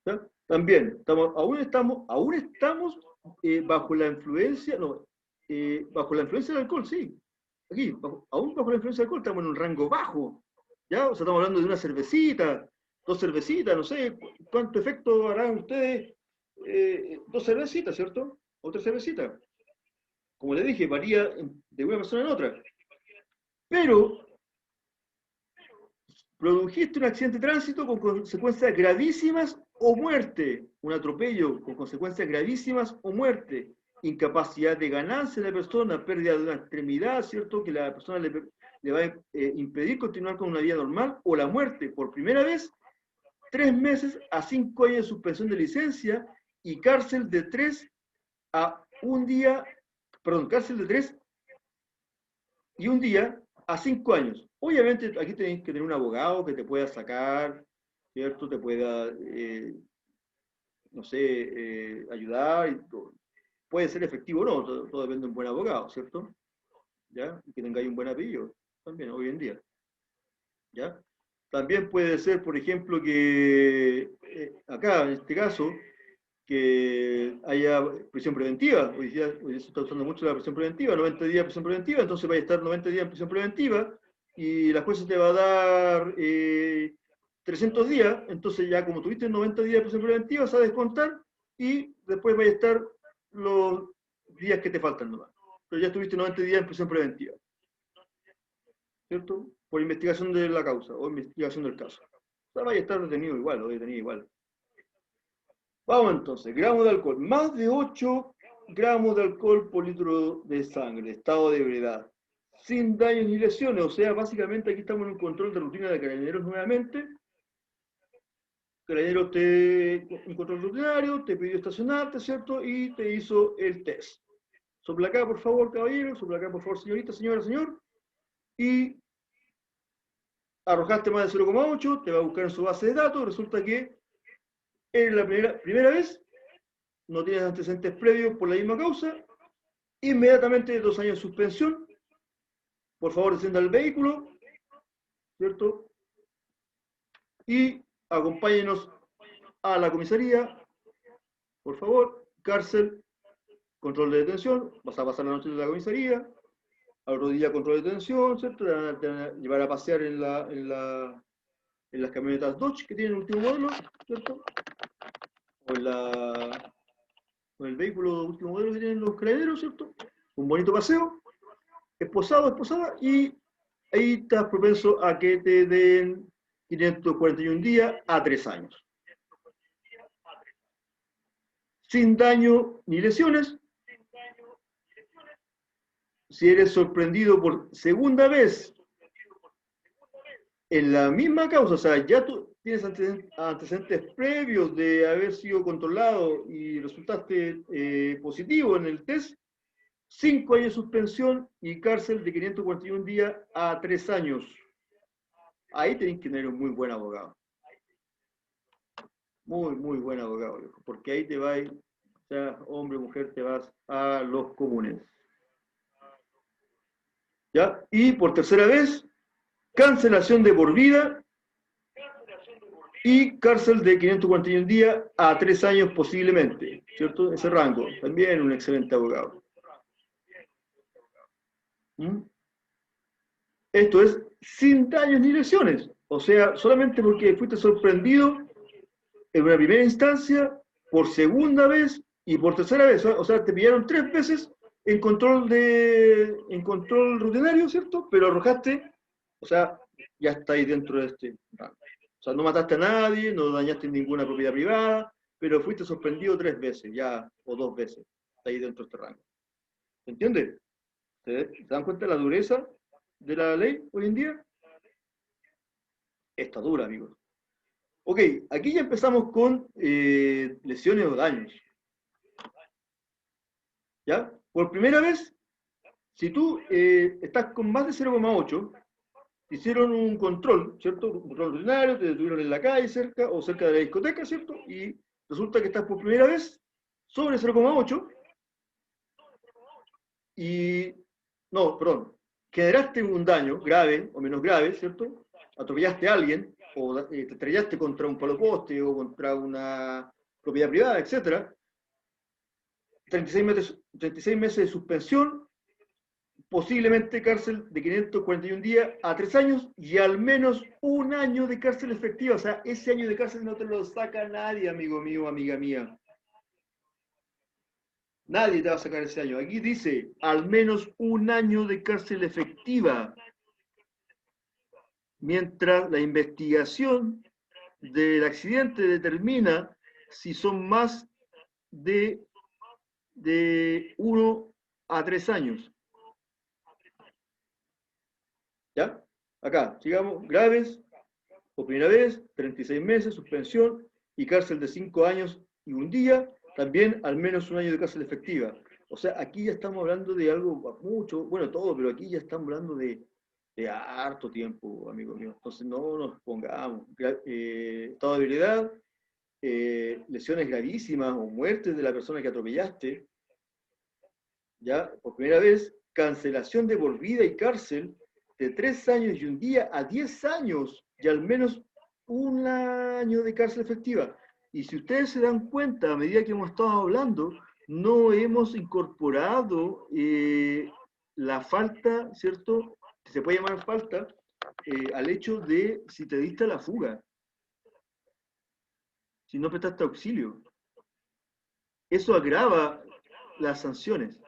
¿Ya? También, aún estamos bajo la influencia, no, bajo la influencia del alcohol, sí. Aquí, aún bajo la influencia del alcohol, estamos en un rango bajo. ¿Ya? O sea, estamos hablando de una cervecita, 2 cervecitas, no sé cuánto efecto harán ustedes, 2 cervecitas, ¿cierto? O 3 cervecitas. Como les dije, varía de una persona en otra. Pero produjiste un accidente de tránsito con consecuencias gravísimas o muerte, un atropello con consecuencias gravísimas o muerte, incapacidad de ganancia de la persona, pérdida de una extremidad, ¿cierto? Que la persona le va a impedir continuar con una vida normal, o la muerte por primera vez, 3 meses a 5 años de suspensión de licencia y cárcel de 3 a 1 día, perdón, cárcel de 3 y 1 día a 5 años. Obviamente aquí tenéis que tener un abogado que te pueda sacar, ¿cierto? Te pueda, no sé, ayudar. Puede ser efectivo o no, todo depende de un buen abogado, ¿cierto? ¿Ya? Y que tengáis un buen apellido, también, hoy en día. ¿Ya? También puede ser, por ejemplo, que acá, en este caso, que haya prisión preventiva. Hoy día se está usando mucho la prisión preventiva, 90 días de prisión preventiva, entonces vaya a estar 90 días en prisión preventiva y la jueza te va a dar 300 días, entonces ya como tuviste 90 días de prisión preventiva, vas a descontar y después vaya a estar los días que te faltan nomás. Pero ya estuviste 90 días en prisión preventiva, ¿cierto? Por investigación de la causa o investigación del caso. O sea, vaya a estar detenido igual o detenido igual. Vamos entonces, gramos de alcohol. Más de 8 gramos de alcohol por litro de sangre, estado de ebriedad. Sin daños ni lesiones, o sea, básicamente aquí estamos en un control de rutina de Carabineros nuevamente. Carabineros un control rutinario, te pidió estacionarte, ¿cierto? Y te hizo el test. Sopla acá, por favor, caballero, sopla acá, por favor, señorita, señora, señor. Y arrojaste más de 0,8, te va a buscar en su base de datos, resulta que es la primera vez, no tienes antecedentes previos por la misma causa, inmediatamente 2 años de suspensión, por favor descienda del vehículo, ¿cierto? Y acompáñenos a la comisaría, por favor, cárcel, control de detención, vas a pasar la noche en la comisaría, al otro día control de detención, ¿cierto? Te van a llevar a pasear en la en las camionetas Dodge que tienen el último modelo, ¿cierto? O en el vehículo de último modelo que tienen los carabineros, ¿cierto? Un bonito paseo, esposado, esposada, y ahí estás propenso a que te den 541 días a 3 años. Sin daño ni lesiones. Si eres sorprendido por segunda vez en la misma causa, o sea, ya tú tienes antecedentes previos de haber sido controlado y resultaste positivo en el test, 5 años de suspensión y cárcel de 541 días a 3 años. Ahí tenés que tener un muy buen abogado. Muy, muy buen abogado, viejo, porque ahí te vas, sea hombre o mujer, te vas a los comunes. ¿Ya? Y por tercera vez, cancelación de por vida y cárcel de 541 días a 3 años posiblemente, ¿cierto? Ese rango. También un excelente abogado. ¿Mm? Esto es sin daños ni lesiones. O sea, solamente porque fuiste sorprendido en una primera instancia, por segunda vez y por tercera vez. O sea, te pillaron 3 veces en control rutinario, ¿cierto? Pero arrojaste, o sea, ya estáis dentro de este rango. O sea, no mataste a nadie, no dañaste ninguna propiedad privada, pero fuiste sorprendido 3 veces, ya, o 2 veces. Está ahí dentro de este rango. ¿Se entiende? ¿Se dan cuenta de la dureza de la ley hoy en día? Está dura, amigos. Ok, aquí ya empezamos con lesiones o daños. ¿Ya? Por primera vez, si tú estás con más de 0,8, hicieron un control, ¿cierto? Un control rutinario, te detuvieron en la calle cerca o cerca de la discoteca, ¿cierto? Y resulta que estás por primera vez sobre 0,8 y, no, perdón, generaste un daño grave o menos grave, ¿cierto? Atropellaste a alguien o te estrellaste contra un palo poste o contra una propiedad privada, etcétera. 36 meses de suspensión, posiblemente cárcel de 541 días a 3 años y al menos un año de cárcel efectiva. O sea, ese año de cárcel no te lo saca nadie, amigo mío, amiga mía. Nadie te va a sacar ese año. Aquí dice, al menos un año de cárcel efectiva, mientras la investigación del accidente determina si son más de 1 a 3 años. ¿Ya? Acá, sigamos, graves, por primera vez, 36 meses, suspensión y cárcel de 5 años y un día, también al menos un año de cárcel efectiva. O sea, aquí ya estamos hablando de algo mucho, bueno, todo, pero aquí ya estamos hablando de harto tiempo, amigo mío. Entonces no nos pongamos. Estado de debilidad, lesiones gravísimas o muertes de la persona que atropellaste, ya, por primera vez, cancelación de por vida y cárcel de 3 años y un día a 10 años y al menos un año de cárcel efectiva. Y si ustedes se dan cuenta, a medida que hemos estado hablando, no hemos incorporado la falta, ¿cierto? Se puede llamar falta al hecho de si te diste a la fuga, si no prestaste auxilio. Eso agrava las sanciones.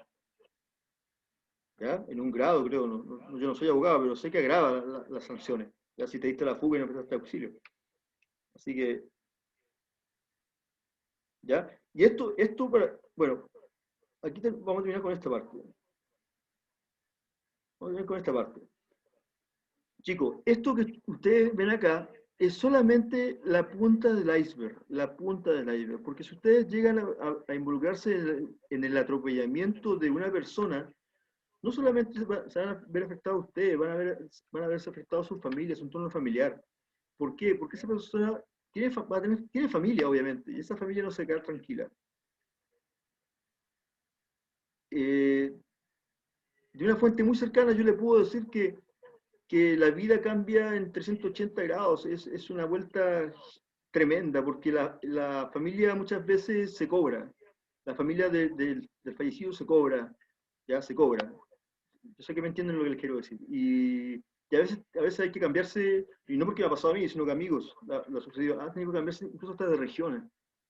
¿Ya? En un grado, creo. Yo no soy abogado, pero sé que agrava las sanciones. Ya si te diste la fuga y no prestaste auxilio. Así que, ¿ya? Y esto bueno, aquí vamos a terminar con esta parte. Vamos a terminar con esta parte. Chicos, esto que ustedes ven acá es solamente la punta del iceberg, la punta del iceberg. Porque si ustedes llegan a involucrarse en el atropellamiento de una persona, no solamente se van a ver afectados ustedes, van a verse afectados sus familias, su entorno familiar. ¿Por qué? Porque esa persona tiene familia, obviamente, y esa familia no se queda tranquila. Eh, de una fuente muy cercana yo le puedo decir que la vida cambia en 380 grados, es una vuelta tremenda, porque la familia muchas veces se cobra, la familia del fallecido se cobra, ya se cobra. Yo sé que me entienden lo que les quiero decir. Y a veces hay que cambiarse, y no porque me ha pasado a mí, sino que amigos, lo ha sucedido, han tenido que cambiarse incluso hasta de regiones.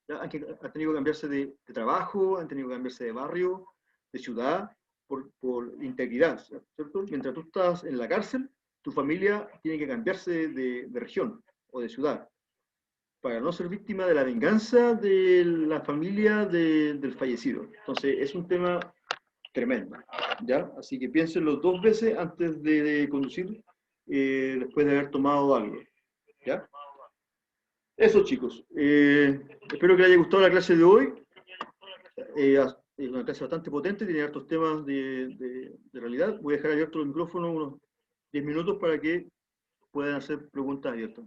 ¿Ya? Han tenido que cambiarse de trabajo, han tenido que cambiarse de barrio, de ciudad, por integridad, ¿cierto? Mientras tú estás en la cárcel, tu familia tiene que cambiarse de región o de ciudad para no ser víctima de la venganza de la familia del fallecido. Entonces, es un tema tremendo, ¿ya? Así que piénsenlo dos veces antes de conducir, después de haber tomado algo, ¿ya? Eso, chicos. Espero que les haya gustado la clase de hoy. Es una clase bastante potente, tiene hartos temas de realidad. Voy a dejar abierto el micrófono unos 10 minutos para que puedan hacer preguntas abiertas.